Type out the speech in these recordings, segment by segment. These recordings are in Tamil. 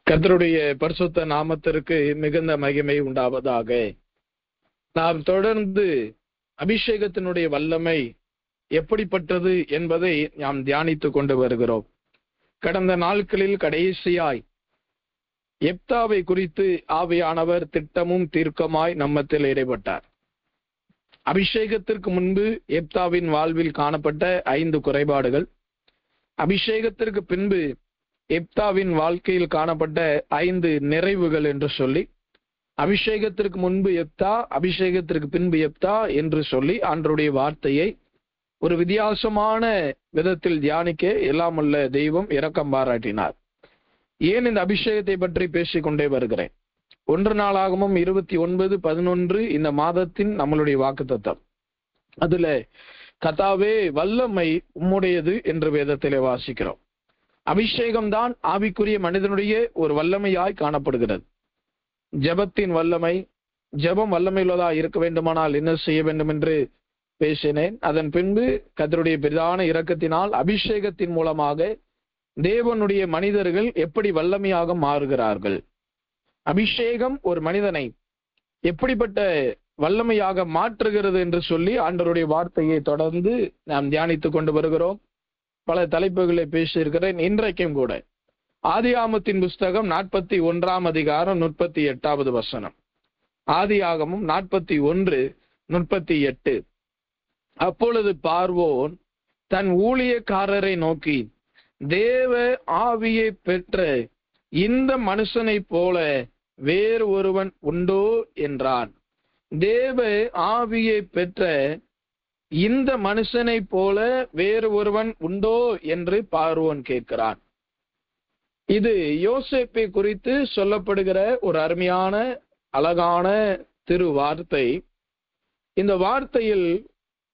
கர்த்தருடைய பரிசுத்த நாமத்திற்கு மிகுந்த மகிமை உண்டாவதாக. நாம் தொடர்ந்து அபிஷேகத்தினுடைய வல்லமை எப்படிப்பட்டது என்பதை நாம் தியானித்துக் கொண்டு வருகிறோம். கடந்த நாட்களில் கடைசியாய் எப்தாவை குறித்து ஆவியானவர் திட்டமும் தீர்க்கமாய் நம்மத்தில் இடைப்பட்டார். அபிஷேகத்திற்கு முன்பு எப்தாவின் வாழ்வில் காணப்பட்ட 5 குறைபாடுகள், அபிஷேகத்திற்கு பின்பு எப்தாவின் வாழ்க்கையில் காணப்பட்ட 5 நிறைவுகள் என்று சொல்லி, அபிஷேகத்திற்கு முன்பு எப்தா, அபிஷேகத்திற்கு பின்பு எப்தா என்று சொல்லி ஆண்டவருடைய வார்த்தையை ஒரு வித்தியாசமான விதத்தில் தியானிக்க எல்லாம் உள்ள தெய்வம் இரக்கம் பாராட்டினார். ஏன் இந்த அபிஷேகத்தை பற்றி பேசிக்கொண்டே வருகிறேன்? 1 நாளாகமம் 29:11 இந்த மாதத்தின் நம்மளுடைய வாக்குத்தத்தம். அதுல கர்த்தாவே வல்லமை உம்முடையது என்று வேதத்திலே வாசிக்கிறோம். அபிஷேகம்தான் ஆவிக்குரிய மனிதனுடைய ஒரு வல்லமையாய் காணப்படுகிறது. ஜெபத்தின் வல்லமை, ஜெபம் வல்லமையுள்ளதா இருக்க வேண்டுமானால் என்ன செய்ய வேண்டும் என்று பேசினேன். அதன் பின்பு கர்த்தருடைய பிரதான இரக்கத்தினால் அபிஷேகத்தின் மூலமாக தேவனுடைய மனிதர்கள் எப்படி வல்லமையாக மாறுகிறார்கள், அபிஷேகம் ஒரு மனிதனை எப்படிப்பட்ட வல்லமையாக மாற்றுகிறது என்று சொல்லி ஆண்டவருடைய வார்த்தையை தொடர்ந்து நாம் தியானித்துக் கொண்டு வருகிறோம். பல தலைப்புகளை பேசியிருக்கிறேன். இன்றைக்கும் கூட ஆதியாகமத்தின் புஸ்தகம் 41 அதிகாரம் 38வது வசனம். ஆதியாகமம் 41:38. அப்பொழுது பார்வோன் தன் ஊழியக்காரரை நோக்கி, தேவ ஆவியை பெற்ற இந்த மனுஷனை போல வேறு ஒருவன் உண்டோ என்றான். தேவ ஆவியை பெற்ற இந்த மனுஷனை போல வேறு ஒருவன் உண்டோ என்று பார்வோன் கேட்கிறான். இது யோசேப்பை குறித்து சொல்லப்படுகிற ஒரு அருமையான அழகான திருவார்த்தை. இந்த வார்த்தையில்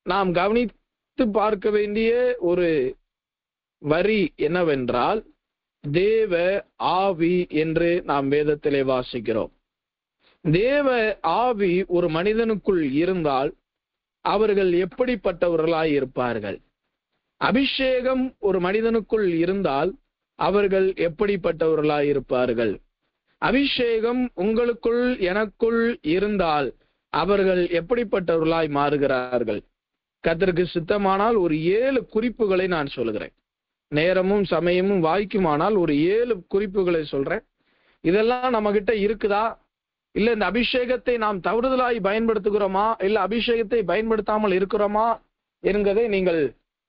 நாம் கவனித்து பார்க்க வேண்டிய ஒரு வரி என்னவென்றால், தேவ ஆவி என்று நாம் வேதத்திலே வாசிக்கிறோம். தேவ ஆவி ஒரு மனிதனுக்குள் இருந்தால் அவர்கள் எப்படிப்பட்டவர்களாய் இருப்பார்கள்? அபிஷேகம் ஒரு மனிதனுக்குள் இருந்தால் அவர்கள் எப்படிப்பட்டவர்களாய் இருப்பார்கள்? அபிஷேகம் உங்களுக்குள் எனக்குள் இருந்தால் அவர்கள் எப்படிப்பட்டவர்களாய் மாறுகிறார்கள்? கர்த்தருக்கு சித்தமானால் ஒரு 7 குறிப்புகளை நான் சொல்கிறேன். நேரமும் சமயமும் வாய்க்குமானால் ஒரு 7 குறிப்புகளை சொல்றேன். இதெல்லாம் நம்ம கிட்ட இருக்குதா, இல்ல இந்த அபிஷேகத்தை நாம் தவறுதலாய் பயன்படுத்துகிறோமா, இல்ல அபிஷேகத்தை பயன்படுத்தாமல் இருக்கிறோமா என்கிறதை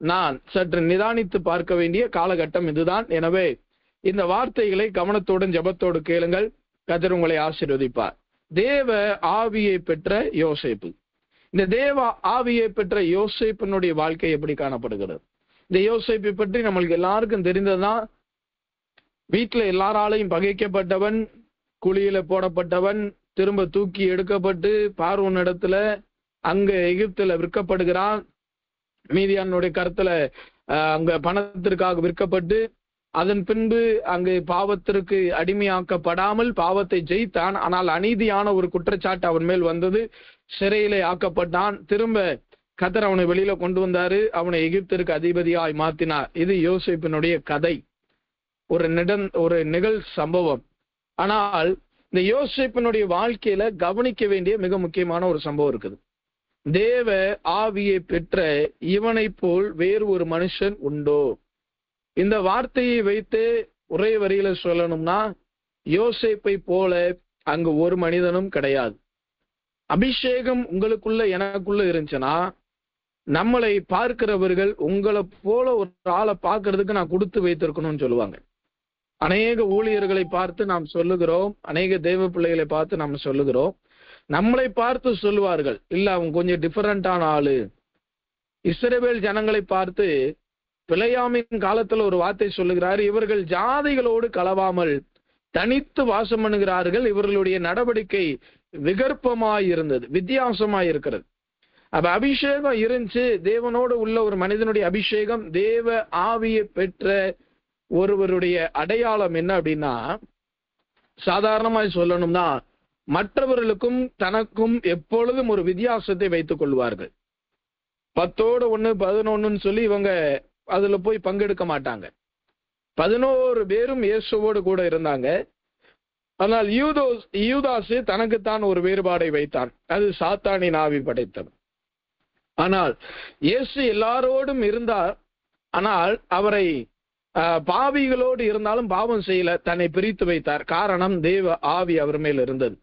நான் சற்று நிதானித்து பார்க்க வேண்டிய காலகட்டம் இதுதான். எனவே இந்த வார்த்தைகளை கவனத்தோடு ஜெபத்தோடு கேளுங்கள். கர்த்தர் உங்களை ஆசீர்வதிப்பார். தேவ ஆவியை பெற்ற யோசேப்பு. இந்த தேவ ஆவியை பெற்ற யோசேப்பினுடைய வாழ்க்கை எப்படி காணப்படுகிறது? இந்த யோசேப்பை பற்றி நம்மளுக்கு எல்லாருக்கும் தெரிந்ததுதான். வீட்டுல எல்லாராலையும் பகைக்கப்பட்டவன், குழியில போடப்பட்டவன், திரும்ப தூக்கி எடுக்கப்பட்டு பார்வோன் இடத்துல அங்க எகிப்துல விற்கப்படுகிறான். மீதியானுடைய கருத்துல அங்க பணத்திற்காக விற்கப்பட்டு அதன் பின்பு அங்கு பாவத்திற்கு அடிமையாக்கப்படாமல் பாவத்தை ஜெயித்தான். ஆனால் அநீதியான ஒரு குற்றச்சாட்டு அவன் மேல் வந்தது. சிறையிலே ஆக்கப்பட்டான். திரும்ப கர்த்தர் அவனை வெளியில கொண்டு வந்தாரு. அவனை எகிப்திற்கு அதிபதியாய் மாத்தினார். இது யோசேப்பினுடைய கதை, ஒரு நிகழ் சம்பவம். ஆனால் இந்த யோசேப்பினுடைய வாழ்க்கையில கவனிக்க வேண்டிய மிக முக்கியமான ஒரு சம்பவம் இருக்குது. தேவ ஆவியை பெற்ற இவனை போல் வேறு ஒரு மனுஷன் உண்டோ? இந்த வார்த்தையை வைத்து ஒரே வரியில சொல்லணும்னா, யோசேப்பை போல அங்கு ஒரு மனிதனும் கிடையாது. அபிஷேகம் உங்களுக்குள்ள எனக்குள்ள இருந்துச்சுன்னா, நம்மளை பார்க்கிறவர்கள் உங்களை போல ஒரு ஆளை பார்க்கறதுக்கு நான் கொடுத்து வைத்திருக்கணும்னு சொல்லுவாங்க. அநேக ஊழியர்களை பார்த்து நாம் சொல்லுகிறோம், அநேக தேவ பிள்ளைகளை பார்த்து நாம் சொல்லுகிறோம். நம்மளை பார்த்து சொல்லுவார்கள், இல்ல அவங்க கொஞ்சம் டிஃபரெண்டான ஆளு. இஸ்ரவேல் ஜனங்களை பார்த்து பிழையாமின் காலத்துல ஒரு வார்த்தை சொல்லுகிறார், இவர்கள் ஜாதிகளோடு கலவாமல் தனித்து வாசம் பண்ணுகிறார்கள், இவர்களுடைய நடவடிக்கை விகற்பமாய் இருந்தது, வித்தியாசமாய் இருக்கிறது. அப்ப அபிஷேகம் இருந்துச்சு. தேவனோடு உள்ள ஒரு மனிதனுடைய அபிஷேகம், தேவ ஆவியை பெற்ற ஒருவருடைய அடையாளம் என்ன அப்படின்னா, சாதாரணமாய் சொல்லணும்னா மற்றவர்களுக்கும் தனக்கும் எப்பொழுதும் ஒரு வித்தியாசத்தை வைத்துக் கொள்வார்கள். 10ஓடு 1 11 சொல்லி இவங்க அதுல போய் பங்கெடுக்க மாட்டாங்க. 11 பேரும் இயேசுவோடு கூட இருந்தாங்க. ஆனால் யூதாசு தனக்குத்தான் ஒரு வேறுபாடை வைத்தான். அது சாத்தானின் ஆவி படைத்தவன். ஆனால் இயேசு எல்லாரோடும் இருந்தார். ஆனால் அவரை பாவிகளோடு இருந்தாலும் பாவம் செய்யல, தன்னை பிரித்து வைத்தார். காரணம், தேவ ஆவி அவர் மேல் இருந்தது.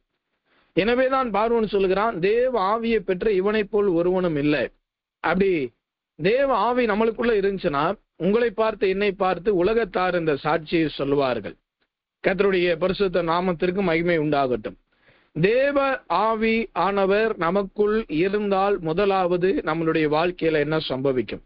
எனவேதான் பார்வோன் சொல்லுகிறான், தேவ ஆவியை பெற்ற இவனை போல் ஒருவனும் இல்லை. அப்படி தேவ ஆவி நம்மளுக்குள்ள இருந்துச்சுன்னா உங்களை பார்த்து என்னை பார்த்து உலகத்தார் இந்த சாட்சியை சொல்லுவார்கள். கர்த்தருடைய பரிசுத்த நாமத்திற்கு மகிமை உண்டாகட்டும். தேவ ஆவி ஆனவர் நமக்குள் இருந்தால் முதலாவது நம்மளுடைய வாழ்க்கையில என்ன சம்பவிக்கும்?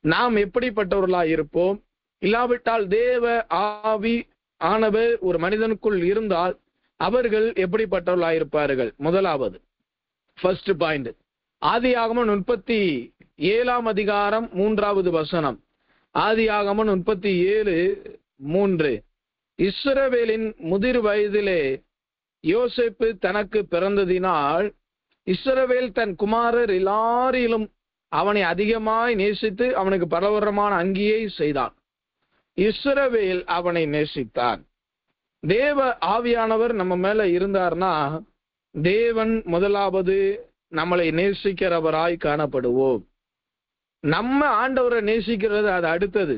நாம் எப்படிப்பட்டவர்களாய் இருப்போம்? இல்லாவிட்டால் தேவ ஆவி ஆனவர் ஒரு மனிதனுக்குள் இருந்தால் அவர்கள் எப்படிப்பட்டவர்களாய் இருப்பார்கள்? முதலாவது ஃபர்ஸ்ட் பாயிண்ட், ஆதியாகமம் 37 அதிகாரம் 3வது வசனம். ஆதியாகமம் 37:3. இஸ்ரவேலின் முதிர் வயதிலே யோசேப்பு தனக்கு பிறந்ததினால் இஸ்ரவேல் தன் குமாரர் எல்லாரிலும் அவனை அதிகமாய் நேசித்து அவனுக்கு பலவரமான அங்கியை செய்தான். இஸ்ரவேல் அவனை நேசித்தான். தேவ ஆவியானவர் நம்ம மேல இருந்தார்னா தேவன் முதலாவது நம்மளை நேசிக்கிறவராய் காணப்படுவோம். நம்ம ஆண்டவரை நேசிக்கிறது அது அடுத்தது.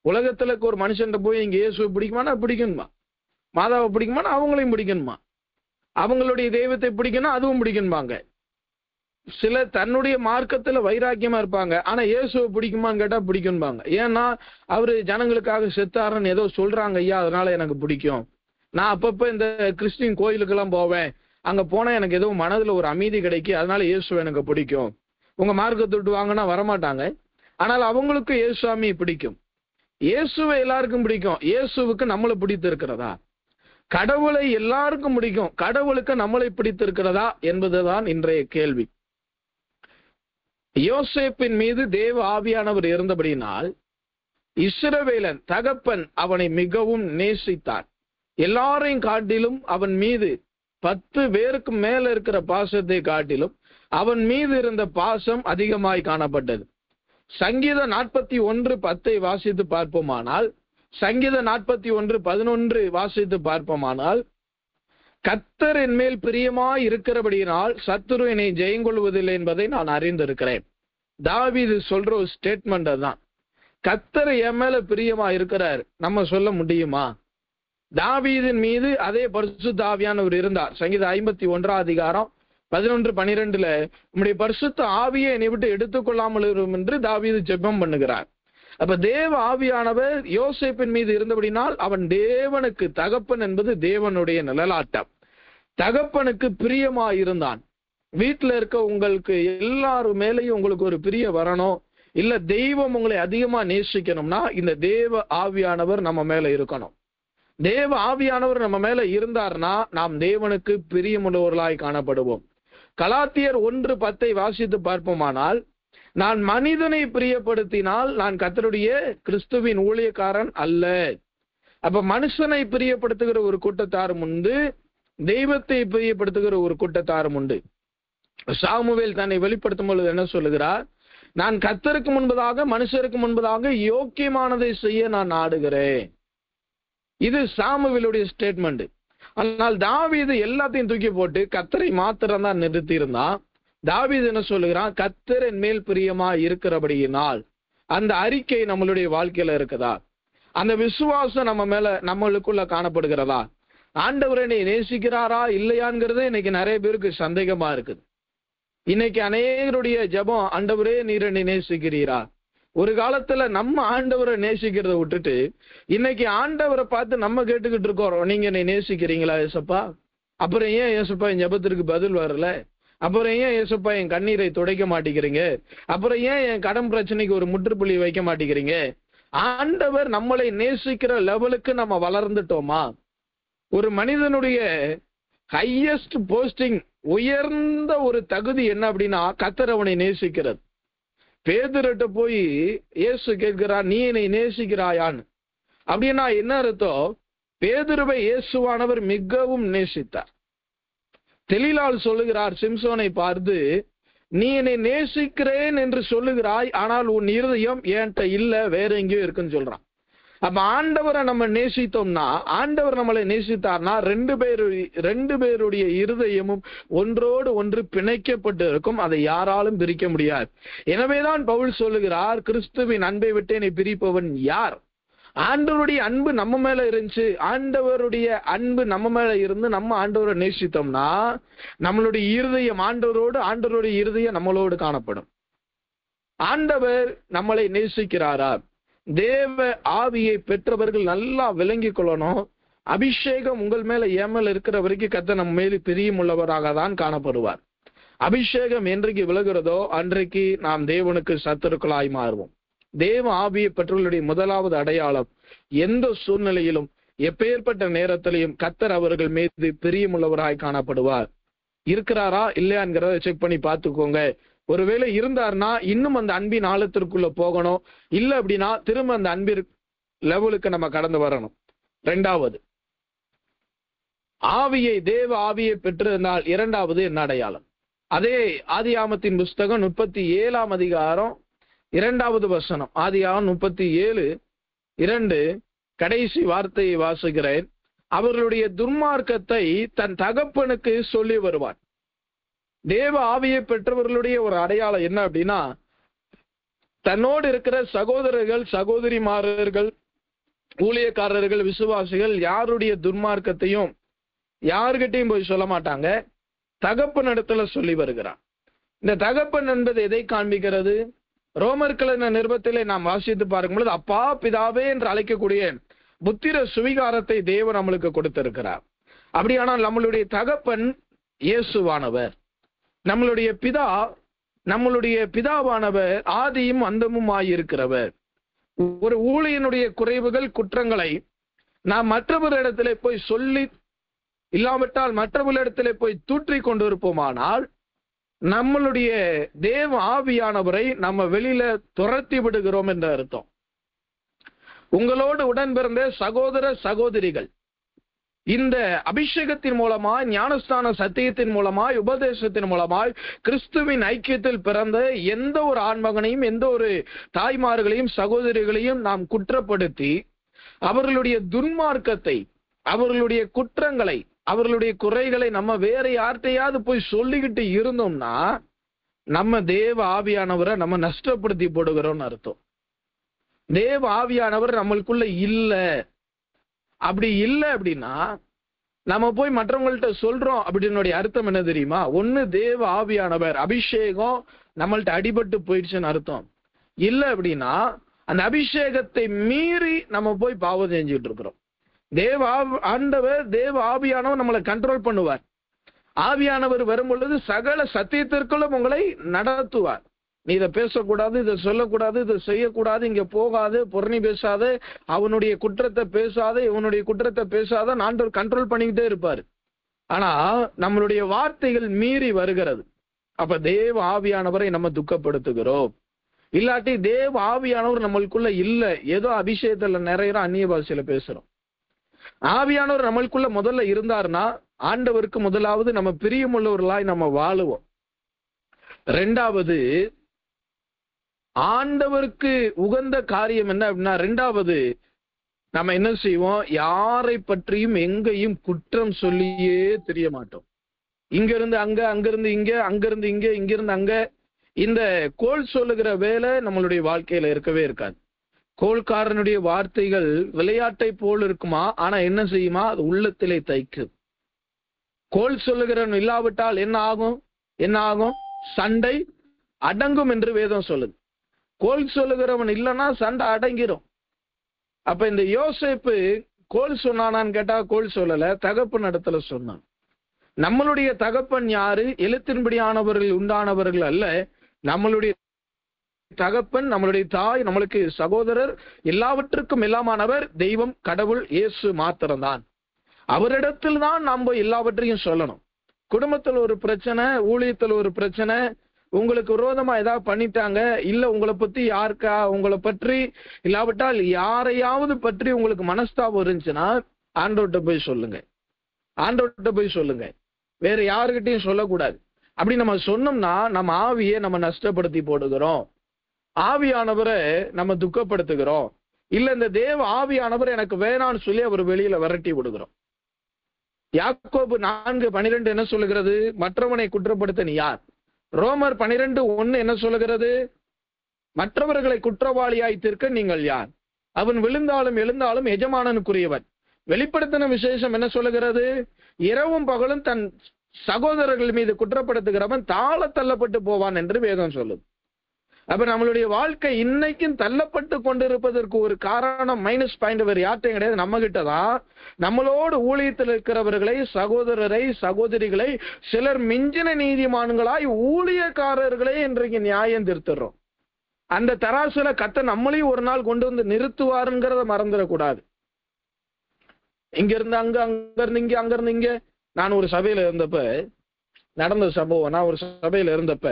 உலகத்துல ஒரு மனுஷன் போய் இங்க இயேசுவை பிடிக்குமானா பிடிக்கணுமா, மாதாவை பிடிக்குமானா அவங்களையும் பிடிக்கணுமா, அவங்களுடைய தெய்வத்தை பிடிக்கணும் அதுவும் பிடிக்கணுமாங்க. சில தன்னுடைய மார்க்கத்துல வைராக்கியமா இருப்பாங்க, ஆனா இயேசுவை பிடிக்குமான்னு கேட்டா பிடிக்கணும்பாங்க. ஏன்னா அவரு ஜனங்களுக்காக செத்தாருன்னு ஏதோ சொல்றாங்க ஐயா, அதனால எனக்கு பிடிக்கும். நான் அப்பப்ப இந்த கிறிஸ்டின் கோயிலுக்கெல்லாம் போவேன், அங்க போனா எனக்கு ஏதோ மனதுல ஒரு அமைதி கிடைக்கும், அதனால இயேசுவை எனக்கு பிடிக்கும். உங்க மார்க்கத்தை விட்டு வாங்கினா வரமாட்டாங்க, ஆனால் அவங்களுக்கு இயேசுவாமி பிடிக்கும். இயேசுவை எல்லாருக்கும் பிடிக்கும். இயேசுவுக்கு நம்மளை பிடித்து இருக்கிறதா? கடவுளை எல்லாருக்கும் பிடிக்கும், கடவுளுக்கு நம்மளை பிடித்திருக்கிறதா என்பதுதான் இன்றைய கேள்வி. யோசேப்பின் மீது தேவ ஆவியானவர் இருந்தபடியினால் இஸ்ரவேலன் தகப்பன் அவனை மிகவும் நேசித்தார். எல்லாரையும் காட்டிலும் அவன் மீது 10 பேருக்கு மேல இருக்கிற பாசத்தை காட்டிலும் அவன் மீது இருந்த பாசம் அதிகமாய் காணப்பட்டது. சங்கீதம் 41:10 வாசித்து பார்ப்போமானால், சங்கீதம் 41:11 வாசித்து பார்ப்போமானால், கர்த்தர் என் மேல் பிரியமாய் இருக்கிறபடியினால் சத்துரு என்னை ஜெயங்கொள்வதில்லை என்பதை நான் அறிந்திருக்கிறேன். தாவீது சொல்ற ஒரு ஸ்டேட்மெண்ட் தான். கர்த்தர் என் மேல பிரியமா இருக்கிறார், நம்ம சொல்ல முடியுமா? தாவீதின் மீது அதே பரிசுத்த ஆவியானவர் இருந்தார். சங்கீதம் 51 அதிகாரம் 11-12 உம்முடைய பரிசுத்த ஆவியை என்னை விட்டு எடுத்துக்கொள்ளாமல் இருக்கும் என்று தாவீது ஜெபம் பண்ணுகிறார். அப்ப தேவ ஆவியானவர் யோசேப்பின் மீது இருந்தபடினால் அவன் தேவனுக்கு தகப்பன் என்பது தேவனுடைய நிழலாட்டம். தகப்பனுக்கு பிரியமா இருந்தான். வீட்டுல இருக்க உங்களுக்கு எல்லாரும் மேலேயும் உங்களுக்கு ஒரு பிரிய வரணும், இல்ல தெய்வம் உங்களை அதிகமா நேசிக்கணும்னா இந்த தேவ ஆவியானவர் நம்ம மேல இருக்கணும். தேவ ஆவியானவர் நம்ம மேல இருந்தார்னா நாம் தேவனுக்கு பிரியமுள்ளவர்களாய் காணப்படுவோம். கலாத்தியர் 1:10 வாசித்து பார்ப்போமானால், நான் மனிதனை பிரியப்படுத்தினால் நான் கர்த்தருடைய கிறிஸ்துவின் ஊழியக்காரன் அல்ல. அப்ப மனுஷனை பிரியப்படுத்துகிற ஒரு கூட்டத்தாரும் உண்டு, தெய்வத்தை பிரியப்படுத்துகிற ஒரு கூட்டத்தாரும் உண்டு. சாமுவேல் தன்னை வெளிப்படுத்தும் பொழுது என்ன சொல்லுகிறார்? நான் கர்த்தருக்கு முன்பதாக மனுஷருக்கு முன்பதாக யோக்கியமானதை செய்ய நான் நாடுகிறேன். இது சாமுவேலுடைய ஸ்டேட்மெண்ட். ஆனால் தாவீது எல்லாத்தையும் தூக்கி போட்டு கர்த்தரை மாத்திரம் தான் நிறுத்தி இருந்தான். தாவீது என்ன சொல்லுகிறான்? கர்த்தர் என் மேல் பிரியமா இருக்கிறபடியினால். அந்த அறிக்கை நம்மளுடைய வாழ்க்கையில இருக்குதா? அந்த விசுவாசம் நம்ம மேல நம்மளுக்குள்ள காணப்படுகிறதா? ஆண்டவர் என்னை நேசிக்கிறாரா இல்லையாங்கிறது இன்னைக்கு நிறைய பேருக்கு சந்தேகமா இருக்குது. இன்னைக்கு அநேகருடைய ஜெபம், ஆண்டவரே நீர் என்னை நேசிக்கிறீரா? ஒரு காலத்துல நம்ம ஆண்டவரை நேசிக்கிறத விட்டுட்டு இன்னைக்கு ஆண்டவரை பார்த்து நம்ம கேட்டுக்கிட்டு இருக்கோம், நீங்க என்னை நேசிக்கிறீங்களா ஏசப்பா? அப்புறம் ஏன் ஏசப்பா என் ஜெபத்திற்கு பதில் வரல? அப்புறம் ஏன் ஏசப்பா என் கண்ணீரை துடைக்க மாட்டேங்கிறீங்க? அப்புறம் ஏன் என் கடன் பிரச்சனைக்கு ஒரு முற்றுப்புள்ளி வைக்க மாட்டேங்கிறீங்க? ஆண்டவர் நம்மளை நேசிக்கிற லெவலுக்கு நம்ம வளர்ந்துட்டோமா? ஒரு மனிதனுடைய ஹையஸ்ட் போஸ்டிங், உயர்ந்த ஒரு தகுதி என்ன அப்படின்னா கர்த்தர் அவனை நேசிக்கிறது. பேதுருட்ட போய் இயேசு கேட்கிறார், நீ என்னை நேசிக்கிறாயான்னு. அப்படின்னா என்ன அர்த்தம்? பேதுருவை இயேசுவானவர் மிகவும் நேசித்தார். தெளிலால் சொல்லுகிறார் சிம்சோனை பார்த்து, நீ என்னை நேசிக்கிறேன் என்று சொல்லுகிறாய், ஆனால் உன் இருதயம் என்கிட்ட இல்ல, வேற எங்கேயோ இருக்குன்னு சொல்றான். அப்ப ஆண்டவரை நம்ம நேசித்தோம்னா, ஆண்டவர் நம்மளை நேசித்தார்னா ரெண்டு பேருடைய இருதயமும் ஒன்றோடு ஒன்று பிணைக்கப்பட்டு இருக்கும். அதை யாராலும் பிரிக்க முடியாது. எனவேதான் பவுல் சொல்லுகிறார், கிறிஸ்துவின் அன்பை விட்டு என்னை பிரிப்பவன் யார்? ஆண்டவருடைய அன்பு நம்ம மேல இருந்துச்சு. ஆண்டவருடைய அன்பு நம்ம மேல இருந்து நம்ம ஆண்டவரை நேசித்தோம்னா நம்மளுடைய இருதயம் ஆண்டவரோடு, ஆண்டவருடைய இருதயம் நம்மளோடு காணப்படும். ஆண்டவர் நம்மளை நேசிக்கிறாரா? தேவ ஆவியை பெற்றவர்கள் நல்லா விளங்கி கொள்ளணும். அபிஷேகம் உங்கள் மேல ஏமல் இருக்கிற வரைக்கும் கர்த்தர் நம்ம மேல பிரியமுள்ளவராக தான் காணப்படுவார். அபிஷேகம் என்றைக்கு விலகிறதோ அன்றைக்கு நாம் தேவனுக்கு சத்துருக்களாய் மாறுவோம். தேவ ஆவியை பெற்றவர்களுடைய முதலாவது அடையாளம், எந்த சூழ்நிலையிலும் எப்பேற்பட்ட நேரத்திலையும் கர்த்தர் அவர்கள் மீது பிரியமுள்ளவராய் காணப்படுவார். இருக்கிறாரா இல்லையாங்கிறத செக் பண்ணி பார்த்துக்கோங்க. ஒருவேளை இருந்தார்னா இன்னும் அந்த அன்பின் ஆழத்திற்குள்ள போகணும். இல்லை அப்படின்னா திரும்ப அந்த அன்பின் லெவலுக்கு நம்ம கடந்து வரணும். இரண்டாவது, தேவ ஆவியை பெற்றிருந்தால் இரண்டாவது என்ன அடையாளம்? அதே ஆதியாகமத்தின் புஸ்தகம் 37ஆம் அதிகாரம் 2வது வசனம். ஆதியாகமம் 37:2 கடைசி வார்த்தையை வாசிக்கிறேன். அவர்களுடைய துன்மார்க்கத்தை தன் தகப்பனுக்கு சொல்லி வருவான். தேவ ஆவியை பெற்றவர்களுடைய ஒரு அடையாளம் என்ன அப்படின்னா, தன்னோடு இருக்கிற சகோதரர்கள், சகோதரிமாரர்கள், ஊழியக்காரர்கள், விசுவாசிகள் யாருடைய துன்மார்க்கத்தையும் யாருகிட்டையும் போய் சொல்ல மாட்டாங்க. தகப்பன் இடத்துல சொல்லி வருகிறான். இந்த தகப்பன் என்பது எதை காண்பிக்கிறது? ரோமர்களின் நிருபத்திலே நாம் வாசித்து பார்க்கும் பொழுது அப்பா பிதாவே என்று அழைக்கக்கூடிய புத்திர சுவிகாரத்தை தேவன் நம்மளுக்கு கொடுத்திருக்கிறார். அப்படியானால் நம்மளுடைய தகப்பன் இயேசுவானவர். நம்மளுடைய பிதாவானவர் ஆதியும் அந்தமும் ஆயிருக்கிறவர். ஒரு ஊழியனுடைய குறைவுகள், குற்றங்களை நாம் மற்றவரிடத்திலே போய் சொல்லி இல்லாவிட்டால் மற்றவர்களிடத்திலே போய் தூற்றி கொண்டு இருப்போமானால் நம்மளுடைய தேவ ஆவியானவரை நம்ம வெளியில துரத்தி விடுகிறோம் என்ற அர்த்தம். உங்களோடு உடன் பிறந்த சகோதர சகோதரிகள் இந்த அபிஷேகத்தின் மூலமாய், ஞானஸ்தான சத்தியத்தின் மூலமாய், உபதேசத்தின் மூலமாய் கிறிஸ்துவின் ஐக்கியத்தில் பிறந்த எந்த ஒரு ஆண்மகனையும், எந்த ஒரு தாய்மார்களையும், சகோதரிகளையும் நாம் குற்றப்படுத்தி அவர்களுடைய துன்மார்க்கத்தை, அவர்களுடைய குற்றங்களை, அவர்களுடைய குறைகளை நம்ம வேற யார்கிட்டையாவது போய் சொல்லிக்கிட்டு இருந்தோம்னா நம்ம தேவ ஆவியானவரை நம்ம நஷ்டப்படுத்தி போடுகிறோம்னு அர்த்தம். தேவ ஆவியானவர் நம்மளுக்குள்ள இல்ல. அப்படி இல்லை அப்படின்னா நம்ம போய் மற்றவங்கள்ட்ட சொல்றோம் அப்படின்னுடைய அர்த்தம் என்ன தெரியுமா? ஒண்ணு தேவ ஆவியானவர் அபிஷேகம் நம்மள்ட்ட அடிபட்டு போயிடுச்சுன்னு அர்த்தம். இல்லை அப்படின்னா அந்த அபிஷேகத்தை மீறி நம்ம போய் பாவம் செஞ்சுட்டு இருக்கிறோம். ஆண்டவர் தேவ ஆவியானவர் நம்மளை கண்ட்ரோல் பண்ணுவார். ஆவியானவர் வரும் பொழுது சகல சத்தியத்திற்குள்ளும் உங்களை நடத்துவார். நீ இதை பேசக்கூடாது, இதை சொல்லக்கூடாது, இதை செய்யக்கூடாது, இங்க போகாது, பொருணி பேசாத, அவனுடைய குற்றத்தை பேசாத, இவனுடைய குற்றத்தை பேசாத, ஆண்டவர் கண்ட்ரோல் பண்ணிக்கிட்டே இருப்பாரு. ஆனா நம்மளுடைய வார்த்தைகள் மீறி வருகிறது. அப்ப தேவ ஆவியானவரை நம்ம துக்கப்படுத்துகிறோம். இல்லாட்டி தேவ ஆவியானவர் நம்மளுக்குள்ள இல்ல, ஏதோ அபிஷேகத்துல நிறைய அந்நிய பாஷையில பேசுறோம். ஆவியானவர் நம்மளுக்குள்ள முதல்ல இருந்தாருன்னா ஆண்டவருக்கு முதலாவது நம்ம பிரியமுள்ளவர்களாய் நம்ம வாழுவோம். ரெண்டாவது, ஆண்டவருக்கு உகந்த காரியம் என்ன அப்படின்னா, ரெண்டாவது நம்ம என்ன செய்வோம்? யாரை பற்றியும் எங்கேயும் குற்றம் சொல்லியே தெரிய மாட்டோம். இங்க இருந்து அங்க, அங்கிருந்து இங்க, அங்கிருந்து இங்க, இங்கிருந்து அங்க, இந்த கோல் சொல்லுகிற வேலை நம்மளுடைய வாழ்க்கையில இருக்கவே இருக்காது. கோல்காரனுடைய வார்த்தைகள் விளையாட்டை போல் இருக்குமா, ஆனா என்ன செய்யுமா? அது உள்ளத்திலே தைக்கும். கோல் சொல்லுகிறவன் இல்லாவிட்டால் என்ன ஆகும்? சண்டை அடங்கும் என்று வேதம் சொல்லுது. கோல் சொல்லுகிறவன் இல்லைன்னா சண்டை அடங்கிரும். அப்ப இந்த யோசேப்பு கோல் சொன்னானான்னு கேட்டா கோல் சொல்லல, தகப்பன் இடத்துல சொன்னான். நம்மளுடைய தகப்பன் யாரு? எழுத்தின்படியானவர்கள் உண்டானவர்கள் அல்ல. நம்மளுடைய தகப்பன், நம்மளுடைய தாய், நம்மளுக்கு சகோதரர், எல்லாவற்றுக்கும் எல்லாமானவர் தெய்வம், கடவுள், இயேசு மாத்திரம்தான். அவரிடத்தில் தான் நம்ம எல்லாவற்றையும் சொல்லணும். குடும்பத்தில் ஒரு பிரச்சனை, ஊழியத்தில் ஒரு பிரச்சனை, உங்களுக்கு விரோதமா ஏதாவது பண்ணிட்டாங்க, இல்ல உங்களை பத்தி உங்களை பற்றி இல்லாவிட்டால் யாரையாவது பற்றி உங்களுக்கு மனஸ்தாபம் இருந்துச்சுன்னா ஆண்டவர்கிட்ட போய் சொல்லுங்க. வேற யாருக்கிட்டையும் சொல்லக்கூடாது. அப்படி நம்ம சொன்னோம்னா நம்ம ஆவியை நம்ம நஷ்டப்படுத்தி போடுகிறோம். ஆவியானவரை நம்ம துக்கப்படுத்துகிறோம். இல்ல இந்த தேவ ஆவியானவர் எனக்கு வேணான்னு சொல்லி அவர் வெளியில விரட்டி விடுகிறோம். யாக்கோபு 4:12 என்ன சொல்லுகிறது? மற்றவனை குற்றப்படுத்த நீ யார்? ரோமர் 12:1 என்ன சொல்லுகிறது? மற்றவர்களை குற்றவாளியாய் தீர்க்க நீங்கள் யார்? அவன் விழுந்தாலும் எழுந்தாலும் எஜமானனுக்குரியவன். வெளிப்படுத்தின விசேஷம் என்ன சொல்லுகிறது? இரவும் பகலும் தன் சகோதரர்கள் மீது குற்றப்படுத்துகிறவன் தாழ தள்ளப்பட்டு போவான் என்று வேதம் சொல்லுது. அப்ப நம்மளுடைய வாழ்க்கை இன்னைக்கும் தள்ளப்பட்டு கொண்டிருப்பதற்கு ஒரு காரணம் மைனஸ் பாயிண்ட் வேறு யார்ட்டையும் கிடையாது, நம்ம கிட்டதான். நம்மளோடு ஊழியத்தில் இருக்கிறவர்களை, சகோதரரை, சகோதரிகளை, சிலர் மிஞ்சின நீதிமான்களாய் ஊழியக்காரர்களை இன்றைக்கு நியாயம் தீர்த்துறோம். அந்த தராசுல கர்த்தர் நம்மளையும் ஒரு நாள் கொண்டு வந்து நிறுத்துவாருங்கிறத மறந்துடக்கூடாது. இங்க இருந்து அங்க, அங்க இருந்து இங்க, அங்க இருந்து இங்க. நான் ஒரு சபையில இருந்தப்ப நடந்த சம்பவம். நான் ஒரு சபையில இருந்தப்ப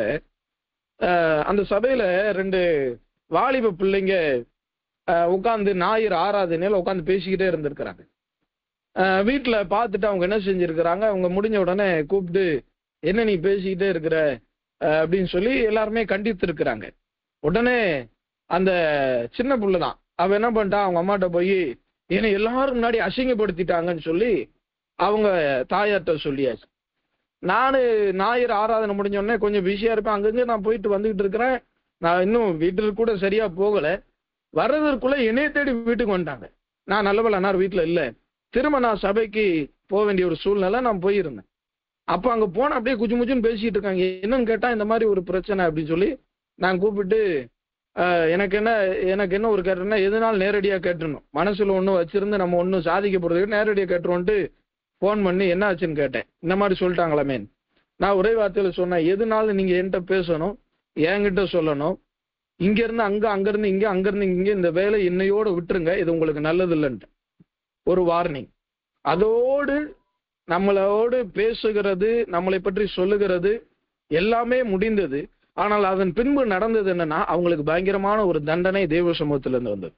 அந்த சபையில 2 வாலிப பிள்ளைங்க உட்காந்து ஞாயிறு ஆராதனையில உட்காந்து பேசிக்கிட்டே இருந்திருக்கிறாங்க. வீட்டுல பார்த்துட்டு அவங்க என்ன செஞ்சிருக்கிறாங்க, அவங்க முடிஞ்ச உடனே கூப்பிட்டு என்ன நீ பேசிக்கிட்டே இருக்கிற அப்படின்னு சொல்லி எல்லாருமே கண்டித்து இருக்கிறாங்க. உடனே அந்த சின்ன புள்ளதான் அவ என்ன பண்ணிட்டா, அவங்க அம்மாட்ட போய் என்னை எல்லாரும் முன்னாடி அசிங்கப்படுத்திட்டாங்கன்னு சொல்லி அவங்க தாயார்ட்ட சொல்லியாச்சு. நானு ஞாயிறு ஆராதனை முடிஞ்ச உடனே கொஞ்சம் பிஸியா இருப்பேன், அங்கங்க நான் போயிட்டு வந்துகிட்டு இருக்கிறேன். நான் இன்னும் வீட்டுக்கு கூட சரியா போகல. வர்றதற்குள்ள என்னைய தேடி வீட்டுக்கு வந்துட்டாங்க. நான் நல்லவேளை அன்னார் வீட்டுல இல்ல. திரும்ப நான் சபைக்கு போக வேண்டிய ஒரு சூழ்நிலை நான் போயிருந்தேன். அப்ப அங்க போன அப்படியே குச்சு முச்சுன்னு பேசிட்டு இருக்காங்க. என்னன்னு கேட்டா இந்த மாதிரி ஒரு பிரச்சனை அப்படின்னு சொல்லி நான் கூப்பிட்டு எனக்கு என்ன ஒரு கேட்டேன்னா, எதுனாலும் நேரடியா கேட்டுருணும். மனசுல ஒன்றும் வச்சிருந்து நம்ம ஒன்றும் சாதிக்க போறதுக்கு நேரடியா கேட்டுருவோன்ட்டு போன் பண்ணி என்ன ஆச்சுன்னு கேட்டேன். இந்த மாதிரி சொல்லிட்டாங்களாமே. நான் ஒரே வார்த்தையில சொன்னேன், எதுனாலும் நீங்க என்கிட்ட பேசணும், என்கிட்ட சொல்லணும். இங்க இருந்து அங்க, அங்க இருந்து இங்க, அங்க இருந்து இங்க, இந்த வேலை என்னையோட விட்டுருங்க, இது உங்களுக்கு நல்லது இல்லைன்ட்டு ஒரு வார்னிங். அதோடு நம்மளோடு பேசுகிறது, நம்மளை பற்றி சொல்லுகிறது எல்லாமே முடிந்தது. ஆனால் அதன் பின்பு நடந்தது என்னன்னா, அவங்களுக்கு பயங்கரமான ஒரு தண்டனை தேவ சமூகத்துல இருந்து வந்தது.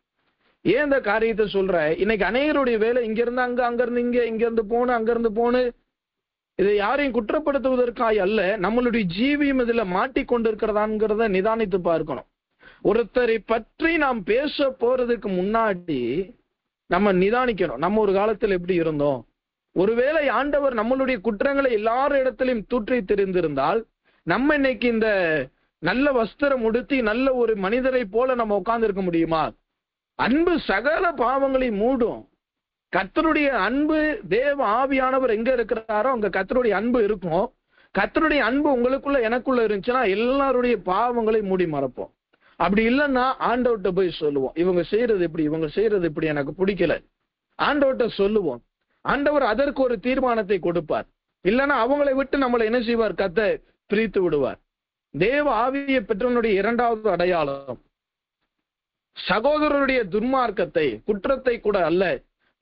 ஏன் இந்த காரியத்தை சொல்ற? இன்னைக்கு அநேகருடைய வேலை இங்க இருந்து அங்க, அங்க இருந்து இங்க, இங்க இருந்து போன, அங்க இருந்து போன. இதை யாரையும் குற்றப்படுத்துவதற்காய் அல்ல, நம்மளுடைய ஜீவியம் இதுல மாட்டிக்கொண்டிருக்கிறதாங்கிறத நிதானித்து பார்க்கணும். ஒருத்தரை பற்றி நாம் பேச போறதுக்கு முன்னாடி நம்ம நிதானிக்கணும், நம்ம ஒரு காலத்துல எப்படி இருந்தோம். ஒருவேளை ஆண்டவர் நம்மளுடைய குற்றங்களை எல்லார் இடத்திலும் தூற்றி தெரிந்திருந்தால் நம்ம இன்னைக்கு இந்த நல்ல வஸ்திரம் உடுத்தி நல்ல ஒரு மனிதரை போல நம்ம உட்கார்ந்து இருக்க முடியுமா? அன்பு சகல பாவங்களை மூடும். கர்த்தருடைய அன்பு, தேவ ஆவியானவர் எங்க இருக்கிறாரோ அங்க கர்த்தருடைய அன்பு இருக்கும். கர்த்தருடைய அன்பு உங்களுக்குள்ள எனக்குள்ள இருந்துச்சுன்னா எல்லாருடைய பாவங்களை மூடி மறப்போம். அப்படி இல்லைன்னா ஆண்டவர்கிட்ட போய் சொல்லுவோம், இவங்க செய்யறது இப்படி, இவங்க செய்யறது இப்படி எனக்கு பிடிக்கல. ஆண்டவர்கிட்ட சொல்லுவோம். ஆண்டவர் அதற்கு ஒரு தீர்மானத்தை கொடுப்பார். இல்லைன்னா அவங்களை விட்டு நம்மளை என்ன செய்வார்? கர்த்தர் பிரித்து விடுவார். தேவ ஆவியை பெற்றவனுடைய 2வது அடையாளம் சகோதரருடைய துன்மார்க்கத்தை, குற்றத்தை கூட அல்ல,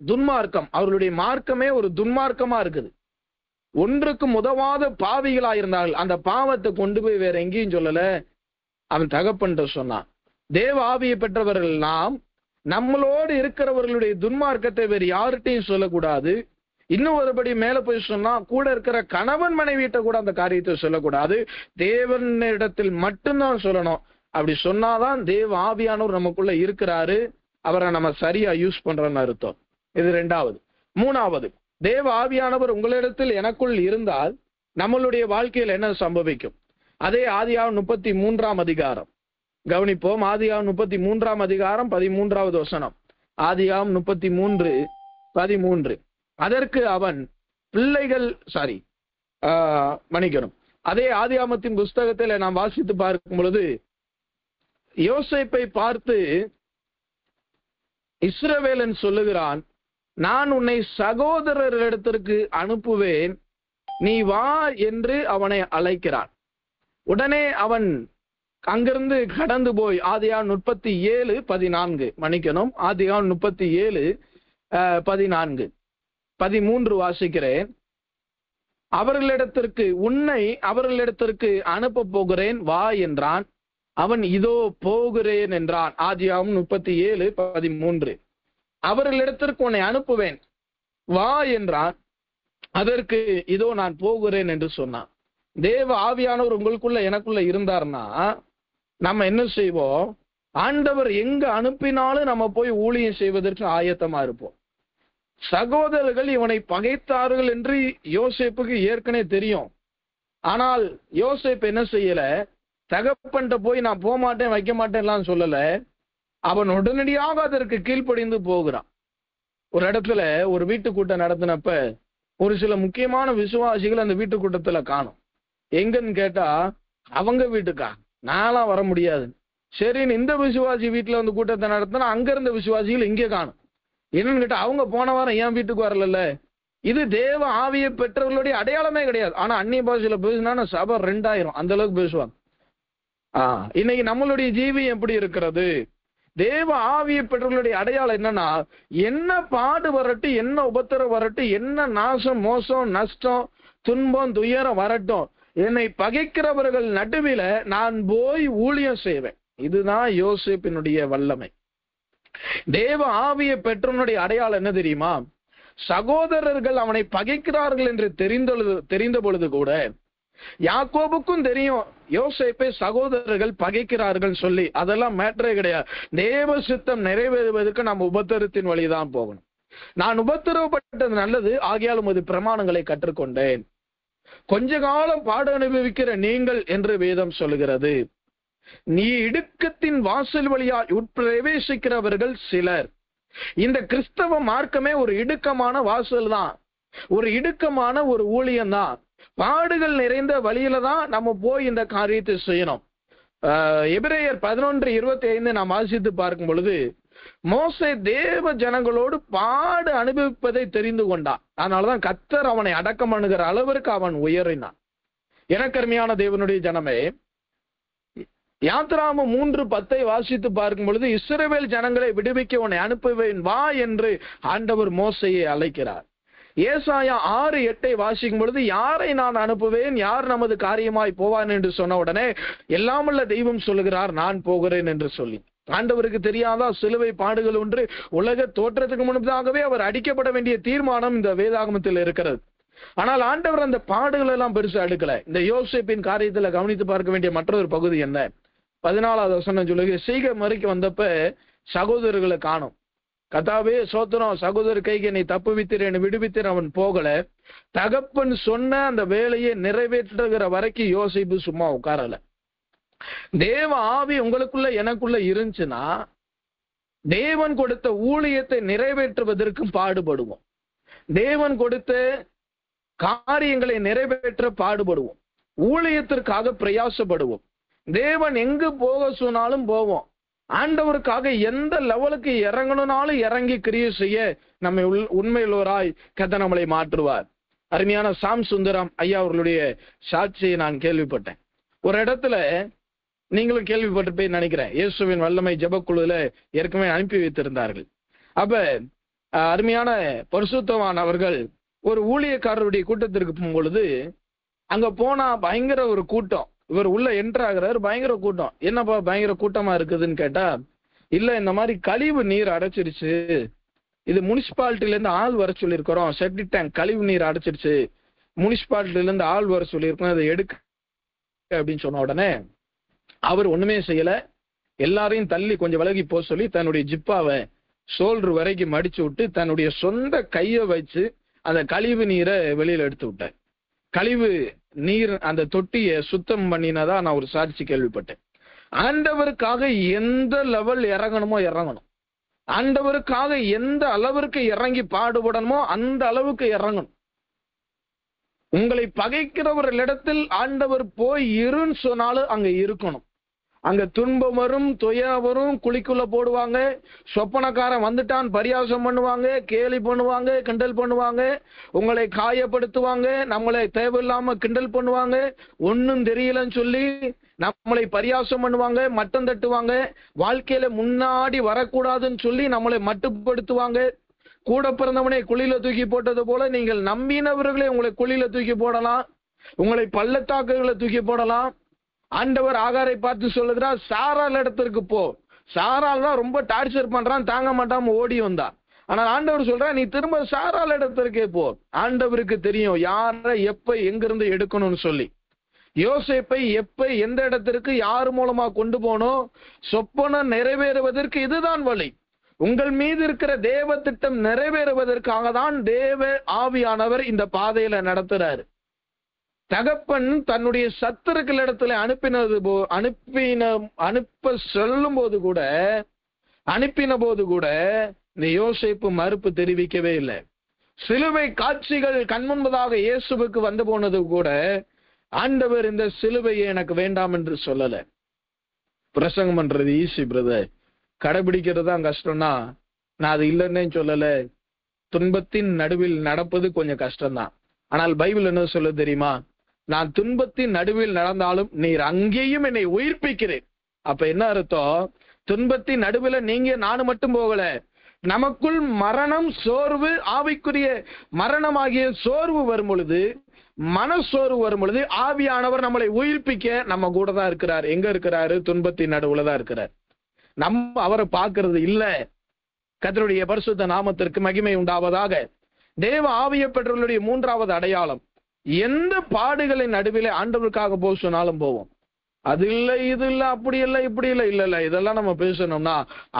துன்மார்க்கம். அவர்களுடைய மார்க்கமே ஒரு துன்மார்க்கமா இருக்குது. ஒன்றுக்கும் உதவாத பாவிகளா இருந்தார்கள். அந்த பாவத்தை கொண்டு போய் வேற எங்கேயும் சொல்லல, அவன் தகப்பன்ட்ட சொன்னான். தேவ ஆவியை பெற்றவர்கள் நாம் நம்மளோடு இருக்கிறவர்களுடைய துன்மார்க்கத்தை வேறு யார்கிட்டையும் சொல்லக்கூடாது. இன்னும் ஒருபடி மேல போய் சொன்னா, கூட இருக்கிற கணவன் மனைவியிட்ட கூட அந்த காரியத்தை சொல்லக்கூடாது. தேவனிடத்தில் மட்டும்தான் சொல்லணும். அப்படி சொன்னாதான் தேவ ஆவியானவர் நமக்குள்ள இருக்கிறாரு, அவரை நம்ம சரியா யூஸ் பண்றோம்னு அர்த்தம். இது 2வது. 3வது, தேவ ஆவியானவர் உங்களிடத்தில் எனக்குள் இருந்தால் நம்மளுடைய வாழ்க்கையில் என்ன சம்பவிக்கும்? அதே ஆதியாகமம் 33ஆம் அதிகாரம் கவனிப்போம். ஆதியாகமம் 33ஆம் அதிகாரம் 13வது வசனம். ஆதியாகமம் 33:13. அதற்கு அவன் பிள்ளைகள் மன்னிக்கணும். அதே ஆதியாகமத்தின் புஸ்தகத்தில் நாம் வாசித்து பார்க்கும் பொழுது யோசேப்பை பார்த்து இஸ்ரவேலன் சொல்லுகிறான், நான் உன்னை சகோதரரிடத்திற்கு அனுப்புவேன், நீ வா என்று அவனை அழைக்கிறான். உடனே அவன் அங்கிருந்து கடந்து போய் ஆதியாகமம் 37:14 மன்னிக்கணும், ஆதியாகமம் 37:14 13 வாசிக்கிறேன். உன்னை அவர்களிடத்திற்கு அனுப்ப போகிறேன், வா என்றான். அவன் இதோ போகிறேன் என்றான். ஆதியாகமம் 37:13. அவர்களிடத்திற்கு உன்னை அனுப்புவேன், வா என்றான். அதற்கு இதோ நான் போகிறேன் என்று சொன்னான். தேவ ஆவியானவர் உங்களுக்குள்ள எனக்குள்ள இருந்தார்னா நம்ம என்ன செய்வோம்? ஆண்டவர் எங்க அனுப்பினாலும் நம்ம போய் ஊழியம் செய்வதற்கு ஆயத்தமா இருப்போம். சகோதரர்கள் இவனை பகைத்தார்கள் என்று யோசேப்புக்கு ஏற்கனவே தெரியும். ஆனால் யோசேப்பு என்ன செய்யல, தகப்பன்ட்ட போய் நான் போக மாட்டேன் வைக்க மாட்டேன்லாம் சொல்லல. அவன் உடனடியாக அதற்கு கீழ்ப்படிந்து போகிறான். ஒரு இடத்துல ஒரு வீட்டு கூட்டம் நடத்தினப்ப ஒரு சில முக்கியமான விசுவாசிகள் அந்த வீட்டு கூட்டத்துல காணும். எங்கன்னு கேட்டா அவங்க வீட்டுக்கா, நான்லாம் வர முடியாது. சரின்னு இந்த விசுவாசி வீட்டுல வந்து கூட்டத்தை நடத்தினா அங்க இருந்த விசுவாசிகள் இங்கே காணும். என்னன்னு கேட்டா அவங்க போன வாரம் என் வீட்டுக்கு வரல. இது தேவ ஆவியை பெற்றவர்களுடைய அடையாளமே கிடையாது. ஆனா அந்நிய பாஷையில பேசினா சபை 2000 அந்த அளவுக்கு பேசுவாங்க. இன்னைக்கு நம்மளுடைய ஜீவியம் எப்படி இருக்கிறது? தேவ ஆவியை பெற்றவர்களுடைய அடையாளம் என்னன்னா, என்ன பாடு வரட்டும், என்ன உபத்திரம் வரட்டும், என்ன நாசம் மோசம் நஷ்டம் துன்பம் துயரம் வரட்டும், என்னை பகைக்கிறவர்கள் நடுவில நான் போய் ஊழியம் செய்வேன். இதுதான் யோசேப்பினுடைய வல்லமை. தேவ ஆவியை பெற்றவனுடைய அடையாளம் என்ன தெரியுமா? சகோதரர்கள் அவனை பகைக்கிறார்கள் என்று தெரிந்த பொழுது கூட யாக்கோபுக்கும் தெரியும் யோசேப்பை சகோதரர்கள் பகைக்கிறார்கள் சொல்லி. அதெல்லாம் மேட்டரே கிடையாது. தேவ சித்தம் நிறைவேறுவதற்கு நாம் உபத்திரத்தின் வழிதான் போகணும். நான் உபத்திரவப்பட்டது நல்லது, ஆகியாலும் அது பிரமாணங்களை கற்றுக்கொண்டேன். கொஞ்ச காலம் பாடு அனுபவிக்கிற நீங்கள் என்று வேதம் சொல்லுகிறது. நீ இடுக்கத்தின் வாசல் வழியால் உட்பிரவேசிக்கிறவர்கள் சிலர். இந்த கிறிஸ்தவ மார்க்கமே ஒரு இடுக்கமான வாசல் தான், ஒரு இடுக்கமான ஒரு ஊழியம் தான். பாடுகள் நிறைந்த வழியில தான் நம்ம போய் இந்த காரியத்தை செய்யணும். எபிரேயர் 11:25 நாம் வாசித்து பார்க்கும் பொழுது, மோசே தேவ ஜனங்களோடு பாடு அனுபவிப்பதை தெரிந்து கொண்டான். அதனாலதான் கர்த்தர் அவனை அடக்கம் பண்ணுகிற அளவிற்கு அவன் உயரினான். எனக்கருமையான தேவனுடைய ஜனமே, யாத்ராமம் 3:10 வாசித்து பார்க்கும் பொழுது, இஸ்ரவேல் ஜனங்களை விடுவிக்க உன்னை அனுப்புவேன் வா என்று ஆண்டவர் மோசையை அழைக்கிறார். ஏசாயா 6:8 வாசிக்கும் பொழுது, யாரை நான் அனுப்புவேன், யார் நமது காரியமாய் போவான் என்று சொன்ன உடனே எல்லாமுள்ள தெய்வம் சொல்லுகிறார் நான் போகிறேன் என்று சொல்லி. ஆண்டவருக்கு தெரியாதா சிலுவை பாடுகள் ஒன்று? உலக தோற்றத்துக்கு முன்பதாகவே அவர் அடிக்கப்பட வேண்டிய தீர்மானம் இந்த வேதாகமத்தில் இருக்கிறது. ஆனால் ஆண்டவர் அந்த பாடுகள் எல்லாம் பெருசா எடுக்கல. இந்த யோசேப்பின் காரியத்துல கவனித்து பார்க்க வேண்டிய மற்றொரு பகுதி என்ன? 14வது வசனம் சொல்லுங்க, சீகம் வரைக்கும் வந்தப்ப சகோதரர்களை காணும். கர்த்தாவே சோத்திரம், சகோதரர் கைக்கு என்னை தப்புவித்தீர், என்னை விடுவித்தீர். அவன் போகல. தகப்பன் சொன்ன அந்த வேலையை நிறைவேற்றுகிற வரைக்கும் யோசேப்பு சும்மா உட்காரல. தேவ ஆவி உங்களுக்குள்ள எனக்குள்ள இருந்துச்சுன்னா தேவன் கொடுத்த ஊழியத்தை நிறைவேற்றுவதற்கும் பாடுபடுவோம். தேவன் கொடுத்த காரியங்களை நிறைவேற்ற பாடுபடுவோம். ஊழியத்திற்காக பிரயாசப்படுவோம். தேவன் எங்கு போக சொன்னாலும் போவோம். ஆண்டவருக்காக எந்த லெவலுக்கு இறங்கணும்னாலும் இறங்கி கிரியை செய்ய நம்மை உண்மையுள்ளவராய் கர்த்தர் நம்மளை மாற்றுவார். அருமையான சாம் சுந்தரம் ஐயா அவர்களுடைய சாட்சியை நான் கேள்விப்பட்டேன். ஒரு இடத்துல நீங்களும் கேள்விப்பட்டிருப்பேன் நினைக்கிறேன். இயேசுவின் வல்லமை ஜெபக்குழுல ஏற்கனவே அனுப்பி வைத்திருந்தார்கள். அப்ப அருமையான பரிசுத்தவான் அவர்கள் ஒரு ஊழியக்காரருடைய கூட்டத்திற்கு போகும் பொழுது அங்க போனா பயங்கர ஒரு கூட்டம். இவர் உள்ள என்டர் ஆகிறார், பயங்கர கூட்டம். என்னப்பா பயங்கர கூட்டமா இருக்குதுன்னு கேட்டா, இல்ல இந்த மாதிரி கழிவு நீர் அடைச்சிருச்சு, இது முனிசிபாலிட்டில இருந்து ஆள் வர சொல்லியிருக்கிறோம், செப்டிக் டேங்க் கழிவு நீர் அடைச்சிருச்சு, முனிசிபாலிட்டில இருந்து ஆள் வர சொல்லியிருக்கோம், அதை எடுக்க அப்படின்னு சொன்ன உடனே அவர் ஒண்ணுமே செய்யல. எல்லாரையும் தள்ளி கொஞ்சம் விலகி போக சொல்லி தன்னுடைய ஜிப்பாவை ஷோல்டர் வரைக்கும் மடிச்சு விட்டு தன்னுடைய சொந்த கையை வச்சு அந்த கழிவு நீரை வெளியில எடுத்து விட்டார். கழிவு நீர் அந்த தொட்டியை சுத்தம் பண்ணினதா நான் ஒரு சாட்சி கேள்விப்பட்டேன். ஆண்டவருக்காக எந்த லெவல் இறங்கணுமோ இறங்கணும். ஆண்டவருக்காக எந்த அளவிற்கு இறங்கி பாடுபடணுமோ அந்த அளவுக்கு இறங்கணும். உங்களை பகைக்கிறவர்களிடத்தில் ஆண்டவர் போய் இருன்னு சொன்னாலும் அங்க இருக்கணும். அங்க துன்பம் வரும், துயரம் வரும், குழிக்குள்ள போடுவாங்க, சொப்பனக்காரன் வந்துட்டான் பரியாசம் பண்ணுவாங்க, கேலி பண்ணுவாங்க, கிண்டல் பண்ணுவாங்க, உங்களை காயப்படுத்துவாங்க, நம்மளை தேவையில்லாம கிண்டல் பண்ணுவாங்க, ஒன்னும் தெரியலன்னு சொல்லி நம்மளை பரியாசம் பண்ணுவாங்க, மட்டம் தட்டுவாங்க, வாழ்க்கையில முன்னாடி வரக்கூடாதுன்னு சொல்லி நம்மளை மட்டுப்படுத்துவாங்க. கூட பிறந்தவனே குழியில தூக்கி போட்டது போல நீங்கள் நம்பினவர்களே உங்களை குழியில தூக்கி போடலாம், உங்களை பள்ளத்தாக்குகளை தூக்கி போடலாம். ஆண்டவர் ஆகாரை பார்த்து சொல்லுகிறார், சாரால் இடத்திற்கு போ. சாரால் தான் ரொம்ப டார்ச்சர் பண்றான், தாங்க மாட்டாம ஓடி வந்தான். ஆனால் ஆண்டவர் சொல்றா, நீ திரும்ப சாரால் இடத்திற்கே போ. ஆண்டவருக்கு தெரியும் யாரை எப்ப எங்கிருந்து எடுக்கணும்னு சொல்லி. யோசேப்பை எப்ப எந்த இடத்திற்கு யார் மூலமா கொண்டு போனோம், சொப்பனம் நிறைவேறுவதற்கு இதுதான் வழி. உங்கள் மீது இருக்கிற தேவ திட்டம் நிறைவேறுவதற்காக தான் தேவ ஆவியானவர் இந்த பாதையில நடத்துறாரு. தகப்பன் தன்னுடைய சத்துருக்கள் இடத்துல அனுப்பின போது கூட இந்த யோசேப்பு மறுப்பு தெரிவிக்கவே இல்லை. சிலுவை காட்சிகள் கண்முன்பதாக இயேசுவுக்கு வந்து போனது கூட ஆண்டவர் இந்த சிலுவையை எனக்கு வேண்டாம் என்று சொல்லல. பிரசங்கம் பண்றது ஈஸி பிரதர், கடைபிடிக்கிறது தான் கஷ்டம்னா நான் அது இல்லைன்னே சொல்லல. துன்பத்தின் நடுவில் நடப்பது கொஞ்சம் கஷ்டம்தான். ஆனால் பைபிள் என்ன சொல்ல தெரியுமா? நான் துன்பத்தின் நடுவில் நடந்தாலும் நீர் அங்கேயும் என்னை உயிர்ப்பிக்கிறேன். அப்ப என்ன அர்த்தம்? துன்பத்தின் நடுவில் நீங்க நானும் மட்டும் போகல, நமக்குள் மரணம், சோர்வு, ஆவிக்குரிய மரணமாகிய சோர்வு வரும் பொழுது, மனசோர்வு வரும் பொழுது ஆவியானவர் நம்மளை உயிர்ப்பிக்க நம்ம கூட தான் இருக்கிறார். எங்க இருக்கிறாரு? துன்பத்தின் நடுவுல தான் இருக்கிறார். நம்ம அவரை பார்க்கறது இல்ல. கர்த்தருடைய பரிசுத்த நாமத்திற்கு மகிமை உண்டாவதாக. தேவ ஆவியை பெற்றவர்களுடைய மூன்றாவது அடையாளம், எந்த பாடுகளின் நடுவிலே ஆண்டவருக்காக போக சொன்னாலும் போவோம். அது இல்லை, இது இல்லை, அப்படி இல்லை, இப்படி இல்லை, இல்ல இதெல்லாம் நம்ம பேசணும்னா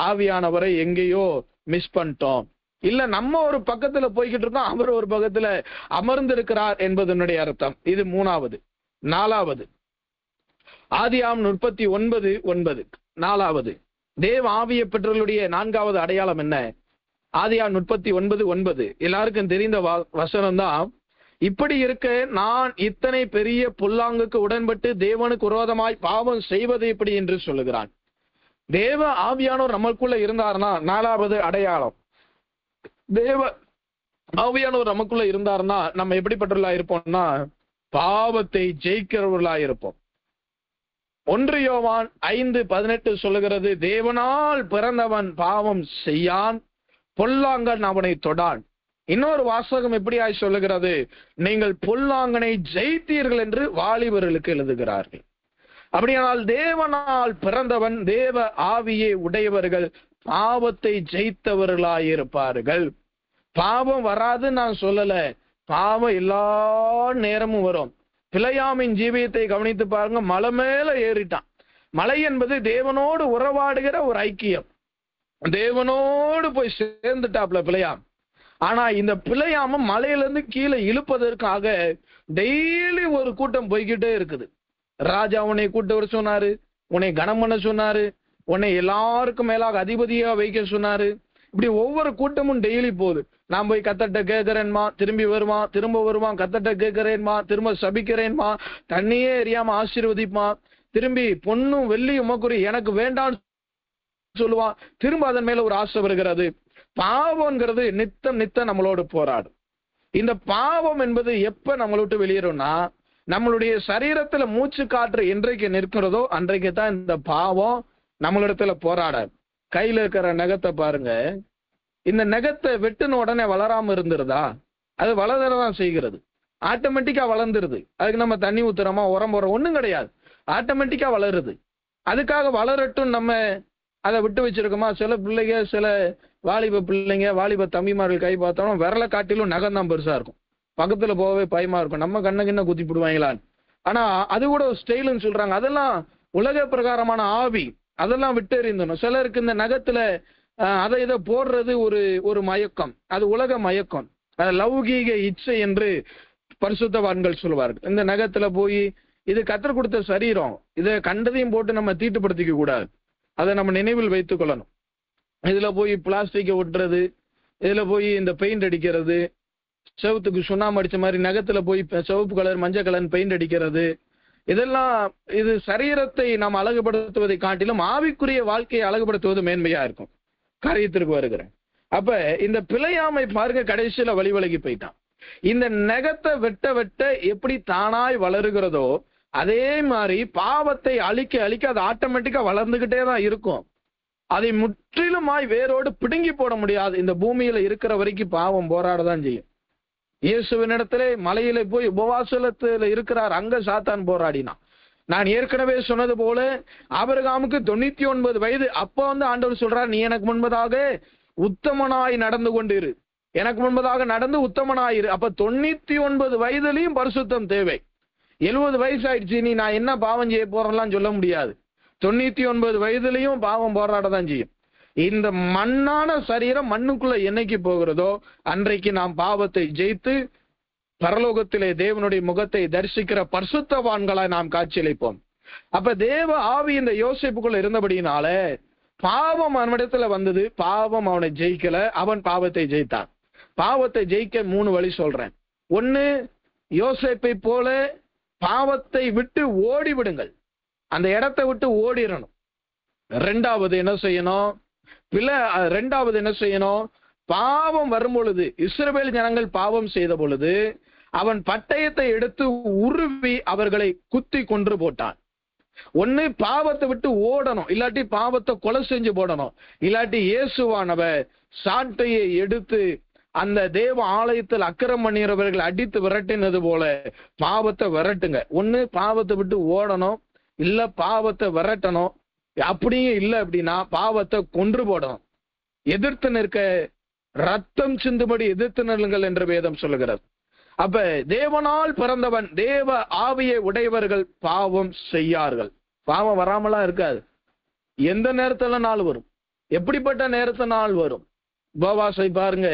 ஆவியானவரை எங்கேயோ மிஸ் பண்ணிட்டோம். இல்ல நம்ம ஒரு பக்கத்துல போய்கிட்டு இருக்கோம், அவர் ஒரு பக்கத்துல அமர்ந்து இருக்கிறார் என்பதனுடைய அர்த்தம். இது மூணாவது. நாலாவது, ஆதியாகமம் 39:9. நாலாவது தேவ ஆவியை பெற்றவர்களுடைய நான்காவது அடையாளம் என்ன? ஆதியாகமம் 39:9 எல்லாருக்கும் தெரிந்த வசனம் தான். இப்படி இருக்க நான் இத்தனை பெரிய பொல்லாங்குக்கு உடன்பட்டு தேவனுக்கு விரோதமாய் பாவம் செய்வது எப்படி என்று சொல்லுகிறான். தேவ ஆவியானோர் நமக்குள்ள இருந்தார்னா நாலாவது அடையாளம், தேவ ஆவியானோர் நமக்குள்ள இருந்தார்னா நம்ம எப்படிப்பட்டவர்களா இருப்போம்னா பாவத்தை ஜெயிக்கிறவர்களா இருப்போம். 1 யோவான் 5:18 சொல்லுகிறது, தேவனால் பிறந்தவன் பாவம் செய்யான், பொல்லாங்கன் அவனை தொடான். இன்னொரு வாசகம் எப்படியாய் சொல்லுகிறது, நீங்கள் பொல்லாங்கனை ஜெயித்தீர்கள் என்று வாலிபர்களுக்கு எழுதுகிறார்கள். அப்படியானால் தேவனால் பிறந்தவன், தேவ ஆவியை உடையவர்கள் பாவத்தை ஜெயித்தவர்களாயிருப்பார்கள். பாவம் வராது நான் சொல்லல, பாவம் எல்லா நேரமும் வரும். பிழையாமின் ஜீவியத்தை கவனித்து பாருங்க. மலை மேல ஏறிட்டான். மலை என்பது தேவனோடு உறவாடுகிற ஒரு ஐக்கியம். தேவனோடு போய் சேர்ந்துட்டாப்ல பிழையாம். ஆனா இந்த பிழையாம மலையிலிருந்து கீழே இழுப்பதற்காக டெய்லி ஒரு கூட்டம் போய்கிட்டே இருக்குது. ராஜா உன்னை கூட்ட வர சொன்னாரு, உன்னை கனம் பண்ண சொன்னாரு, உன்னை எல்லாருக்கும் மேலாக அதிபதியா வைக்க சொன்னாரு. இப்படி ஒவ்வொரு கூட்டமும் டெய்லி போகுது. நான் போய் கத்தட்ட கேட்கிறேன்மா, திரும்பி வருவான், திரும்ப வருவான், கத்தட்ட கேட்கிறேன்மா, திரும்ப சபிக்கிறேன்மா, தண்ணியே எரியாம ஆசீர்வதிப்பா, திரும்பி பொண்ணும் வெள்ளி உமக்குறி எனக்கு வேண்டான்னு சொல்லுவான், திரும்ப அதன் மேல ஒரு ஆசை வருகிறது. பாவம்ங்கிறது நித்தம் நம்மளோடு போராடும். இந்த பாவம் என்பது எப்ப நம்மளை விட்டு வெளியேறும்னா, நம்மளுடைய சரீரத்துல மூச்சு காற்று என்றைக்கு நிற்கிறதோ அன்றைக்கு தான் இந்த பாவம் நம்மளிடத்துல போராடாது. கையில இருக்கிற நகத்தை பாருங்க, இந்த நகத்தை வெட்டுன உடனே வளராம இருந்துருதா? அது வளரதான் செய்கிறது, ஆட்டோமேட்டிக்கா வளர்ந்துருது. அதுக்கு நம்ம தண்ணி ஊத்துறோமா, உரம் போறோம், ஒண்ணும் கிடையாது, ஆட்டோமேட்டிக்கா வளருது. அதுக்காக வளரட்டும் நம்ம அதை விட்டு வச்சிருக்கோமா? சில பிள்ளைங்க, சில வாலிப பிள்ளைங்க, வாலிப தம்பிமார்கள் கை பார்த்தோம் விரலை காட்டிலும் நகம் தான் பெருசா இருக்கும், பக்கத்துல போகவே பயமா இருக்கும், நம்ம கண்ண குத்தி போடுவாங்களான்னு. ஆனா அது கூட ஒரு ஸ்டைல்னு சொல்றாங்க. அதெல்லாம் உலக பிரகாரமான ஆவி, அதெல்லாம் விட்டு எறிந்தணும். சிலருக்கு இந்த நகத்துல அதை இதை போடுறது ஒரு மயக்கம், அது உலக மயக்கம், லௌகீக இச்சை என்று பரிசுத்தவான்கள் சொல்வார்கள். இந்த நகத்துல போய் இது கத்தர் கொடுத்த சரீரம், இதை கண்டதையும் போட்டு நம்ம தீட்டுப்படுத்திக்க கூடாது, அதை நம்ம நினைவில் வைத்துக் கொள்ளணும். இதுல போய் பிளாஸ்டிக்கை ஒட்டுறது, இதுல போய் இந்த பெயிண்ட் அடிக்கிறது, செவத்துக்கு சுண்ணாம்பு அடிச்ச மாதிரி நகத்துல போய் சிவப்பு கலர் மஞ்சள் கலர் பெயிண்ட் அடிக்கிறது, இதெல்லாம் இது சரீரத்தை நாம் அழகுபடுத்துவதை காட்டிலும் ஆவிக்குரிய வாழ்க்கையை அழகுபடுத்துவது மேன்மையா இருக்கும். காரியத்திற்கு வருகிறேன். அப்ப இந்த பிழையாமை பாருங்க, கடைசியில வழிவழகி போயிட்டான். இந்த நகத்தை வெட்ட வெட்ட எப்படி தானாய் வளருகிறதோ அதே மாதிரி பாவத்தை அழிக்க அது ஆட்டோமேட்டிக்கா வளர்ந்துகிட்டே தான் இருக்கும். அதை முற்றிலுமாய் வேரோடு பிடுங்கி போட முடியாது. இந்த பூமியில இருக்கிற வரைக்கும் பாவம் போராடதான் செய்யும். இயேசுவினிடத்திலே மலையில போய் உபவாசத்துல இருக்கிறார், அங்க சாத்தான் போராடினான். நான் ஏற்கனவே சொன்னது போல ஆபிரகாமுக்கு 99 வயது. அப்ப ஆண்டவர் சொல்றார், நீ எனக்கு முன்பதாக உத்தமனாய் நடந்து கொண்டிரு, எனக்கு முன்பதாக நடந்து உத்தமனாயிரு. அப்ப 99 வயதிலையும் பரிசுத்தம் தேவை. 70 வயசு ஆயிடுச்சு, நீ நான் என்ன பாவம் செய்ய போறேன்லாம் சொல்ல முடியாது. 99 வயதுலயும் பாவம் போராடதான் செய்யும். இந்த மண்ணான சரீரம் மண்ணுக்குள்ள என்னைக்கு போகிறதோ அன்றைக்கு நாம் பாவத்தை ஜெயித்து பரலோகத்திலே தேவனுடைய முகத்தை தரிசிக்கிற பரிசுத்தவான்களாய் நாம் காட்சியளிப்போம். அப்ப தேவ ஆவி இந்த யோசேப்புக்குள்ள இருந்தபடியினால பாவம் அவனிடத்துல வந்தது, பாவம் அவனை ஜெயிக்கல, அவன் பாவத்தை ஜெயித்தான். பாவத்தை ஜெயிக்க 3 வழி சொல்றேன். ஒன்னு, யோசேப்பை போல பாவத்தை விட்டு ஓடி விடுங்கள், அந்த இடத்தை விட்டு ஓடிடணும். ரெண்டாவது என்ன செய்யணும்? ரெண்டாவது என்ன செய்யணும்? பாவம் வரும் பொழுது, இஸ்ரவேல் ஜனங்கள் பாவம் செய்த பொழுது அவன் பட்டயத்தை எடுத்து உருவி அவர்களை குத்தி கொன்று போட்டான். ஒன்னு பாவத்தை விட்டு ஓடணும், இல்லாட்டி பாவத்தை கொலை செஞ்சு போடணும், இல்லாட்டி இயேசுவானவர் சாட்டையை எடுத்து அந்த தேவ ஆலயத்தில் அக்கிரமம் பண்ணிறவர்கள் அடித்து விரட்டினது போல பாவத்தை விரட்டுங்க. ஒன்னு பாவத்தை விட்டு ஓடணும், இல்ல பாவத்தை விரட்டணும். அப்படியே இல்லை அப்படின்னா பாவத்தை கொன்று போடணும். எதிர்த்து நிற்க, ரத்தம் சிந்துபடி எதிர்த்து நில்லுங்கள் என்று வேதம் சொல்லுகிறது. அப்ப தேவனால் பிறந்தவன், தேவ ஆவியை உடையவர்கள் பாவம் செய்யார்கள். பாவம் வராமலாம் இருக்காது. எந்த நேரத்துல நாள் வரும், எப்படிப்பட்ட நேரத்து நாள் வரும். போவாசை பாருங்க,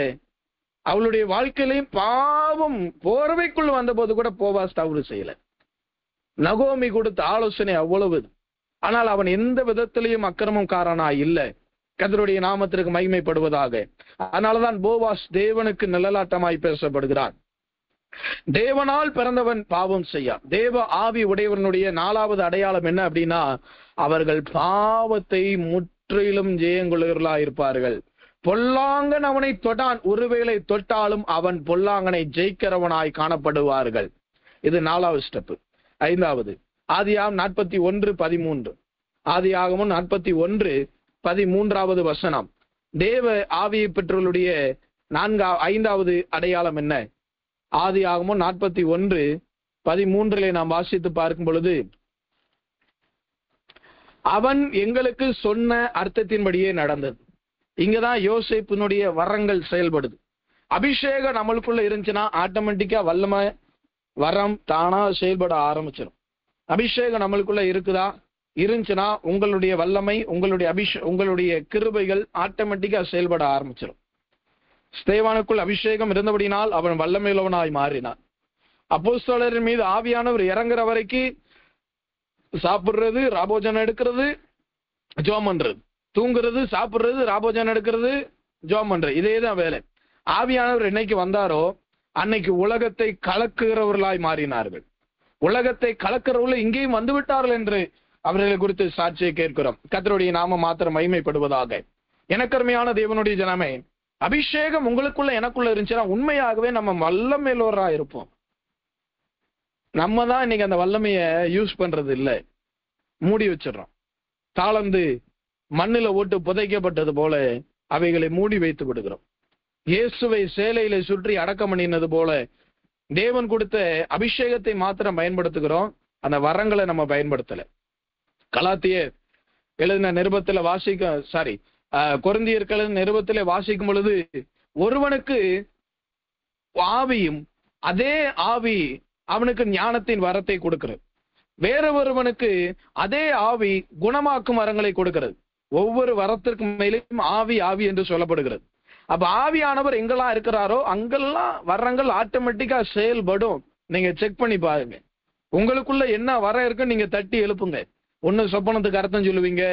அவளுடைய வாழ்க்கையிலையும் பாவம் போர்வைக்குள் வந்த போது கூட போவாஸ் தவறு செய்யல. நகோமி கொடுத்த ஆலோசனை அவ்வளவு, ஆனால் அவன் எந்த விதத்திலையும் அக்கிரமக்காரனா இல்லை. கர்த்தருடைய நாமத்திற்கு மகிமைப்படுவதாக. அதனாலதான் போவாஸ் தேவனுக்கு நிழலாட்டமாய் பேசப்படுகிறான். தேவனால் பிறந்தவன் பாவம் செய்யா. தேவ ஆவி உடையவனுடைய 4வது அடையாளம் என்ன அப்படின்னா, அவர்கள் பாவத்தை முற்றிலும் ஜெயங்கொள்ளுகிறவர்களா இருப்பார்கள். பொல்லாங்கன் அவனை தொட்டான், ஒருவேளை தொட்டாலும் அவன் பொல்லாங்கனை ஜெயிக்கிறவனாய் காணப்படுவார்கள். இது 4வது ஸ்டெப். 5வது, ஆதியாகமம் 41:13. ஆதியாகமம் 41:13 வசனம். தேவ ஆவியை பெற்றவர்களுடைய 5வது அடையாளம் என்ன? ஆதியாகமம் 41:13 நாம் வாசித்து பார்க்கும் பொழுது, அவன் எங்களுக்கு சொன்ன அர்த்தத்தின்படியே நடந்தது. இங்கதான் யோசேப்பினுடைய வரங்கள் செயல்படுது. அபிஷேகம் நம்மளுக்குள்ள இருந்துச்சுன்னா ஆட்டோமேட்டிக்கா வல்லமை வரம் தானா செயல்பட ஆரம்பிச்சிடும். அபிஷேகம் நம்மளுக்குள்ள இருக்குதா? இருந்துச்சுன்னா உங்களுடைய வல்லமை, உங்களுடைய கிருபைகள் ஆட்டோமேட்டிக்கா செயல்பட ஆரம்பிச்சிடும். ஸ்தேவானுக்குள் அபிஷேகம் இருந்தபடினால் அவன் வல்லமையுள்ளவனாய் மாறினான். அப்போஸ்தலரின் மீது ஆவியானவர் இறங்குற வரைக்கும் சாப்பிடுறது, ராபோஜனம் எடுக்கிறது, ஜோம் பண்றது, தூங்குறது, சாப்பிடுறது, ராபோஜனம் எடுக்கிறது, ஜோம் பண்றது, இதேதான் வேலை. ஆவியானவர் என்னைக்கு வந்தாரோ அன்னைக்கு உலகத்தை கலக்குகிறவர்களாய் மாறினார்கள். உலகத்தை கலக்கிறவர்கள் இங்கேயும் வந்து விட்டார்கள் என்று அவர்களை குறித்து சாட்சியை கேட்கிறோம். கர்த்தருடைய நாமம் மாத்திரம் மகிமைப்படுவதாக. எனக்கருமையான தேவனுடைய ஜனமே, அபிஷேகம் உங்களுக்குள்ள எனக்குள்ள இருந்துச்சுன்னா உண்மையாகவே நம்ம வல்லமையுள்ளவரா இருப்போம். நம்ம தான் இன்னைக்கு அந்த வல்லமைய யூஸ் பண்றது இல்லை, மூடி வச்சிடறோம். தாளந்து மண்ணில ஓட்டு புதைக்கப்பட்டது போல அவைகளை மூடி வைத்து விடுகிறோம். இயேசுவை சேலையில சுற்றி அடக்கம் பண்ணினது போல தேவன் கொடுத்த அபிஷேகத்தை மாத்திரம் பயன்படுத்துகிறோம், அந்த வரங்களை நம்ம பயன்படுத்தல. கலாத்தியர் எழுதின நிருபத்துல கொரிந்தியர் நிருபத்திலே வாசிக்கும் பொழுது, ஒருவனுக்கு ஆவியும் அதே ஆவி அவனுக்கு ஞானத்தின் வரத்தை கொடுக்கிறது, வேற ஒருவனுக்கு அதே ஆவி குணமாக்கும் வரங்களை கொடுக்கிறது. ஒவ்வொரு வரத்திற்கு மேலும் ஆவி ஆவி என்று சொல்லப்படுகிறது. அப்ப ஆவியானவர் எங்கெல்லாம் இருக்கிறாரோ அங்கெல்லாம் வரங்கள் ஆட்டோமேட்டிக்கா செயல்படும். நீங்க செக் பண்ணி பாருங்க, உங்களுக்குள்ள என்ன வர இருக்கு நீங்க தட்டி எழுப்புங்க. ஒண்ணு சொப்பனத்துக்கு அர்த்தம் சொல்லுவீங்க,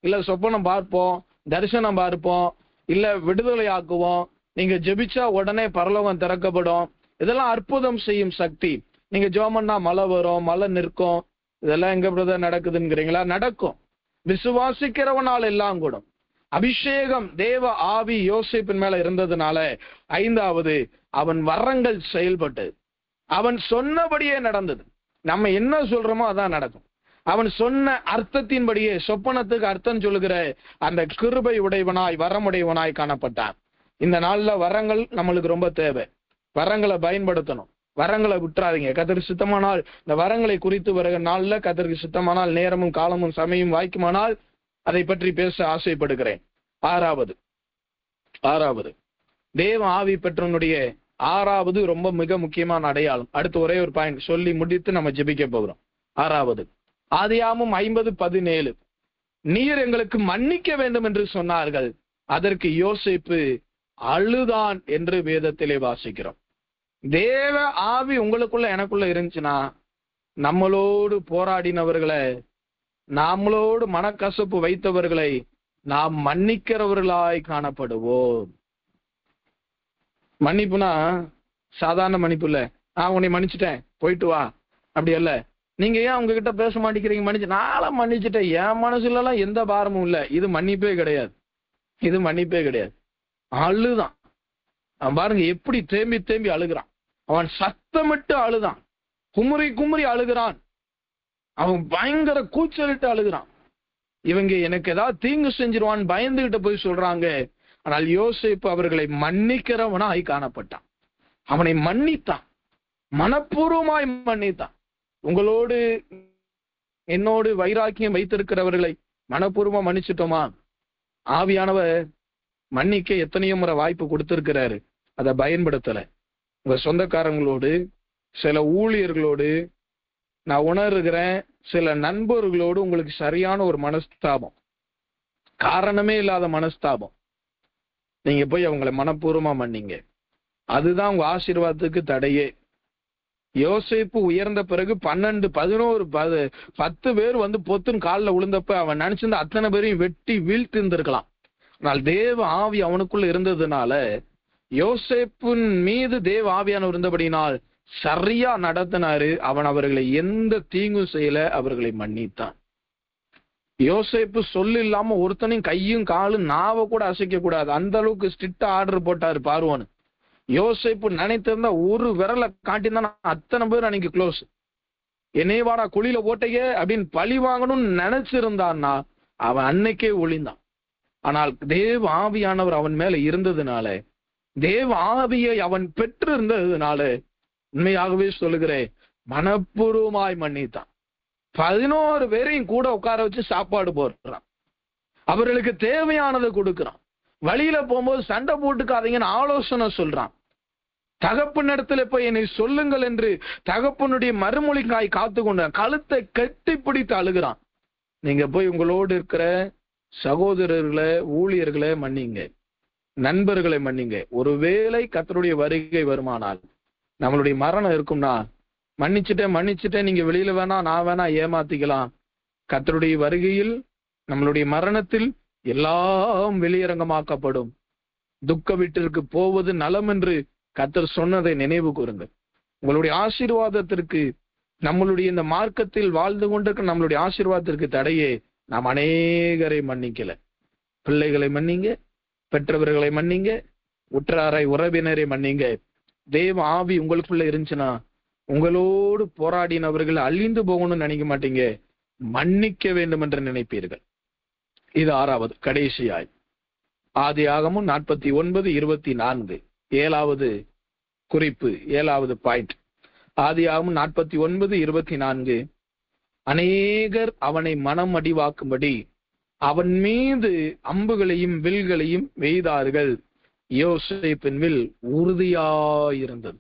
இல்ல சொப்பனம் பார்ப்போம், தரிசனம் பார்ப்போம், இல்ல விடுதலை ஆக்குவோம். நீங்க ஜெபிச்சா உடனே பரலோகம் திறக்கப்படும். இதெல்லாம் அற்புதம் செய்யும் சக்தி. நீங்க ஜோமன்னா மழை வரும், மழை நிற்கும். இதெல்லாம் எங்க பிரதர் நடக்குதுங்கிறீங்களா? நடக்கும். விசுவாசிக்கிறவனால் எல்லாம் கூடும். அபிஷேகம் தேவ ஆவி யோசேப்பின் மேல இருந்ததுனால 5வது அவன் வரங்கள் செயல்பட்டு அவன் சொன்னபடியே நடந்தது. நம்ம என்ன சொல்றோமோ அதான் நடக்கும். அவன் சொன்ன அர்த்தத்தின்படியே, சொப்பனத்துக்கு அர்த்தம் சொல்லுகிற அந்த கிருபை உடையவனாய் வரமுடையவனாய் காணப்பட்டான். இந்த நாள்ல வரங்கள் நம்மளுக்கு ரொம்ப தேவை. வரங்களை பயன்படுத்தணும், வரங்களை விட்டுறாதீங்க. கர்த்தருக்கு சித்தமானால் இந்த வரங்களை குறித்து வருகிற நாள்ல, கர்த்தருக்கு சித்தமானால் நேரமும் காலமும் சமயம் வாய்க்குமானால் அதை பற்றி பேச ஆசைப்படுகிறேன். 6வது தேவ ஆவி பெற்றவனுடைய 6வது ரொம்ப மிக முக்கியமான அடையாளம். அடுத்து ஒரே ஒரு பாயிண்ட் சொல்லி முடித்து நம்ம ஜெபிக்க போகிறோம். 6வது, ஆதியாகமம் 50:17, நீர் எங்களுக்கு மன்னிக்க வேண்டும் என்று சொன்னார்கள், அதற்கு யோசேப்பு அழுதான் என்று வேதத்திலே வாசிக்கிறோம். தேவ ஆவி உங்களுக்குள்ள எனக்குள்ள இருந்துச்சுன்னா, நம்மளோடு போராடினவர்களை, நம்மளோடு மனக்கசப்பு வைத்தவர்களை நாம் மன்னிக்கிறவர்களாய் காணப்படுவோம். மன்னிப்புனா சாதாரண மன்னிப்பு இல்ல, நான் உன்னை மன்னிச்சுட்டேன் போயிட்டு வா, அப்படி அல்ல. நீங்க ஏன் உங்ககிட்ட பேச மாட்டேங்கிறீங்க? நானும் மன்னிச்சுட்டேன், என் மனசுல எல்லாம் எந்த பாரமும் இல்ல. இது மன்னிப்பே கிடையாது, இது மன்னிப்பே கிடையாது. அழுதான். அவன் பாருங்க எப்படி தேம்பி தேம்பி அழுகிறான். அவன் சத்தமிட்டு அழுதான், குமுறி குமுறி அழுகிறான். அவன் பயங்கர கூச்சலிட்டு அழுகிறான். இவங்க எனக்கு ஏதாவது தீங்கு செஞ்சிருவான்னு பயந்துகிட்ட போய் சொல்றாங்க. ஆனால் யோசேப்பு அவர்களை மன்னிக்கிறவனாய் காணப்பட்டான். அவனை மன்னித்தான், மனப்பூர்வமாய் மன்னித்தான். உங்களோடு என்னோடு வைராக்கியம் வைத்திருக்கிறவர்களை மனப்பூர்வமா மன்னிச்சிட்டோமா? ஆவியானவர் மன்னிக்க எத்தனையோ முறை வாய்ப்பு கொடுத்திருக்கிறாரு, அதை பயன்படுத்தல. உங்க சொந்தக்காரங்களோடு, சில ஊழியர்களோடு, நான் உணர்கிறேன் சில நண்பர்களோடு உங்களுக்கு சரியான ஒரு மனஸ்தாபம், காரணமே இல்லாத மனஸ்தாபம். நீங்க போய் அவங்களை மனப்பூர்வமா மன்னிங்க. அதுதான் உங்க ஆசீர்வாதத்துக்கு தடையே. யோசேப்பு உயர்ந்த பிறகு 12, 11, 10 பேர் வந்து பொத்துன்னு காலில் விழுந்தப்ப அவன் நினைச்சிருந்த அத்தனை பேரையும் வெட்டி வீழ்த்தி இருந்திருக்கலாம். ஆனால் தேவ ஆவி அவனுக்குள்ள இருந்ததுனால, யோசேப்பின் மீது தேவ ஆவியானவர் இருந்தபடினால் சரியா நடத்தினாரு. அவன் அவர்களை எந்த தீங்கும் செய்யல, அவர்களை மன்னித்தான். யோசேப்பு சொல்லு இல்லாம ஒருத்தனையும் கையும் காலும் நாவை கூட அசைக்க கூடாது, அந்த அளவுக்கு ஸ்ட்ரிக்டா ஆர்டர் போட்டாரு பார்வோன்னு. யோசேப்பு நினைத்திருந்தா ஒரு விரலை காட்டினா அத்தனை பேர் அன்னைக்கு க்ளோஸ். என்னைவாடா குழியில போட்டையே அப்படின்னு பழி வாங்கணும்னு நினைச்சிருந்தான்னா அவன் அன்னைக்கே ஒளிந்தான். ஆனால் தேவ ஆவியானவர் அவன் மேல இருந்ததுனால, தேவ ஆவியை அவன் பெற்று இருந்ததுனால, உண்மையாகவே சொல்லுகிறேன், மனப்பூர்வமாய் மன்னித்தான். 11 பேரையும் கூட உட்கார வச்சு சாப்பாடு போடுறான், அவர்களுக்கு தேவையானதை கொடுக்கிறான். வழியில போகும்போது சண்டை போட்டுக்காதீங்கன்னு ஆலோசனை சொல்றான். தகப்பனிடத்துல போய் என்னை சொல்லுங்கள் என்று தகப்பனுடைய மறுமொழிக்காய் காத்து கொண்டான். கழுத்தை கட்டி பிடித்து அழுகிறான். நீங்க போய் உங்களோடு இருக்கிற சகோதரர்களை, ஊழியர்களை மன்னிங்க, நண்பர்களை மன்னிங்க. ஒருவேளை கர்த்தருடைய வருகை வருமானால், நம்மளுடைய மரணம் இருக்கும்னா, மன்னிச்சுட்டேன் நீங்க வெளியில வேணா நான் வேணா ஏமாத்திக்கலாம். கர்த்தருடைய வருகையில் நம்மளுடைய மரணத்தில் எல்லாம் வெளியரங்கமாக்கப்படும். துக்க வீட்டிற்கு போவது நலம் என்று கர்த்தர் சொன்னதை நினைவு கூறுங்கள். உங்களுடைய ஆசீர்வாதத்திற்கு, நம்மளுடைய இந்த மார்க்கத்தில் வாழ்ந்து கொண்டிருக்க நம்மளுடைய ஆசீர்வாதத்திற்கு தடையே நாம் அநேகரை மன்னிக்கல. பிள்ளைகளை மன்னிங்க, பெற்றவர்களை மன்னிங்க, உற்றாரை உறவினரை மன்னிங்க. தேவ ஆவி உங்களுக்குள்ள இருந்துச்சுன்னா, உங்களோடு போராடினவர்கள் அழிந்து போகணும்னு நினைக்க மாட்டீங்க, மன்னிக்க வேண்டும் என்று நினைப்பீர்கள். இது 6வது, கடைசியாய் ஆதியாகமம் 49:24, 7வது குறிப்பு, 7வது பாயிண்ட். ஆதியாகமம் 49:24, அநேகர் அவனை மனம் அடிவாக்கும்படி அவன் மீது அம்புகளையும் வில்களையும் வெய்தார்கள். யோசேப்பின் வில் உறுதியாயிருந்தது.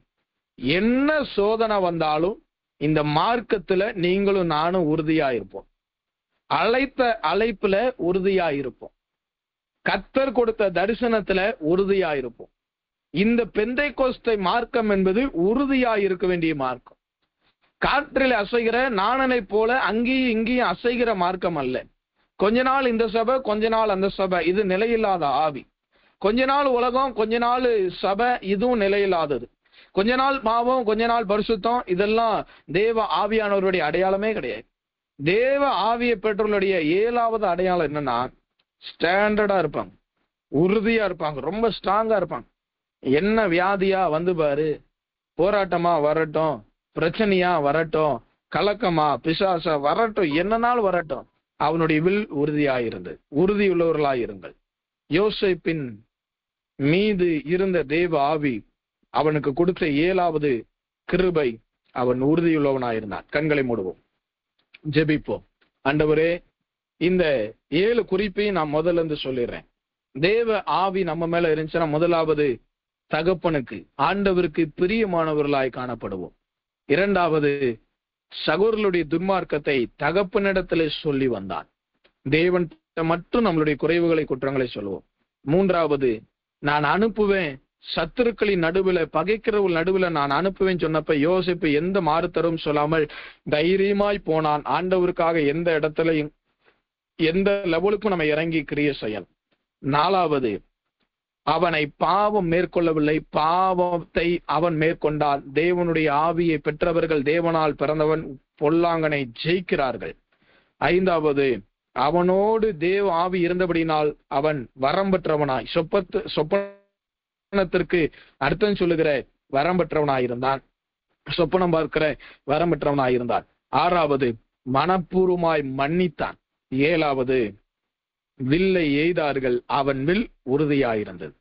என்ன சோதனை வந்தாலும் இந்த மார்க்கத்துல நீங்களும் நானும் உறுதியாயிருப்போம். அழைத்த அழைப்புல உறுதியாயிருப்போம். கர்த்தர் கொடுத்த தரிசனத்துல உறுதியாயிருப்போம். இந்த பெந்தைக்கோஸ்தை மார்க்கம் என்பது உறுதியாயிருக்க வேண்டிய மார்க்கம். காற்றில் அசைகிற நாணனை போல அங்கேயும் இங்கேயும் அசைகிற மார்க்கம் அல்ல. கொஞ்ச நாள் இந்த சபை, கொஞ்ச நாள் அந்த சபை, இது நிலையில்லாத ஆவி. கொஞ்ச நாள் உலகம், கொஞ்ச நாள் சபை, இதுவும் நிலையில்லாதது. கொஞ்ச நாள் பாவம், கொஞ்ச நாள் பரிசுத்தம், இதெல்லாம் தேவ ஆவியானவருடைய அடையாளமே கிடையாது. தேவ ஆவியை பெற்றவர்களுடைய 7வது அடையாளம் என்னன்னா, ஸ்டாண்டர்டா இருப்பாங்க, உறுதியா இருப்பாங்க, ரொம்ப ஸ்ட்ராங்கா இருப்பாங்க. என்ன வியாதியா வந்து பாரு, போராட்டமா வரட்டும், பிரச்சனையா வரட்டும், கலக்கமா பிசாசா வரட்டும், என்னன்னாலும் வரட்டும், அவனுடைய வில் உறுதியாயிருந்து உறுதியுள்ளவர்களாயிருங்கள். யோசேப்பின் மீது இருந்த தேவ ஆவி அவனுக்கு கொடுத்த 7வது கிருபை, அவன் உறுதியுள்ளவனாயிருந்தான். கண்களை மூடுவோம், ஜெபிப்போம். ஆண்டவரே, இந்த 7 குறிப்பையும் நான் முதல்ல இருந்து சொல்லிடுறேன். தேவ ஆவி நம்ம மேல இருந்துச்சுன்னா, முதலாவது தகப்பனுக்கு ஆண்டவருக்கு பிரியமானவர்களாய் காணப்படுவோம். இரண்டாவது, சகோதரர்களுடைய துன்மார்க்கத்தை தகப்பனிடத்திலே சொல்லி வந்தான். தேவன் மட்டும் நம்மளுடைய குறைவுகளை குற்றங்களை சொல்லுவோம். மூன்றாவது, நான் அனுப்புவேன், சத்துருக்களின் நடுவில் பகைக்கிறவர்கள் நடுவில் நான் அனுப்புவேன் சொன்னப்ப யோசிப்பு எந்த மாறுத்தரும் சொல்லாமல் தைரியமாய் போனான். ஆண்டவருக்காக எந்த இடத்துலையும் எந்த லெவலுக்கும் நம்ம இறங்கி கிரிய செய்யணும். நாலாவது, அவனை பாவம் மேற்கொள்ளவில்லை, பாவத்தை அவன் மேற்கொண்டான். தேவனுடைய ஆவியை பெற்றவர்கள், தேவனால் பிறந்தவன் பொல்லாங்கனை ஜெயிக்கிறார்கள். ஐந்தாவது, அவனோடு தேவ ஆவி இருந்தபடினால் அவன் வரம் பெற்றவனாய், சொப்பனத்திற்கு அர்த்தம் சொல்லுகிற வரம் பெற்றவனாயிருந்தான், சொப்பனம் பார்க்கிற வரம் பெற்றவனாயிருந்தான். ஆறாவது, மனப்பூர்வமாய் மன்னித்தான். ஏழாவது, வில்லை எய்தார்கள், அவன் வில் உறுதியாயிருந்தது.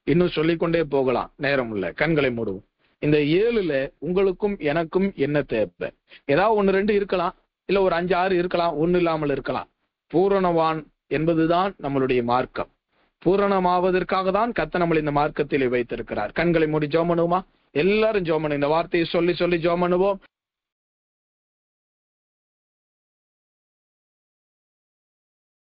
இன்னும் சொல்லிக்கொண்டே போகலாம், நேரம் இல்ல, கண்களை மூடுவோம். இந்த 7ல உங்களுக்கும் எனக்கும் என்ன தேவை? ஏதாவது 1, 2 இருக்கலாம், இல்ல ஒரு 5, 6 இருக்கலாம், ஒண்ணு இல்லாமல் இருக்கலாம். பூரணவான் என்பதுதான் நம்மளுடைய மார்க்கம். பூரணமாவதற்காக தான் கர்த்தர் நம்மளை இந்த மார்க்கத்தில் வைத்திருக்கிறார். கண்களை மூடி ஜெபம் பண்ணுவோமா? எல்லாரும் ஜெபம் பண்ணுவோம். இந்த வார்த்தையை சொல்லி ஜெபம் பண்ணுவோம்.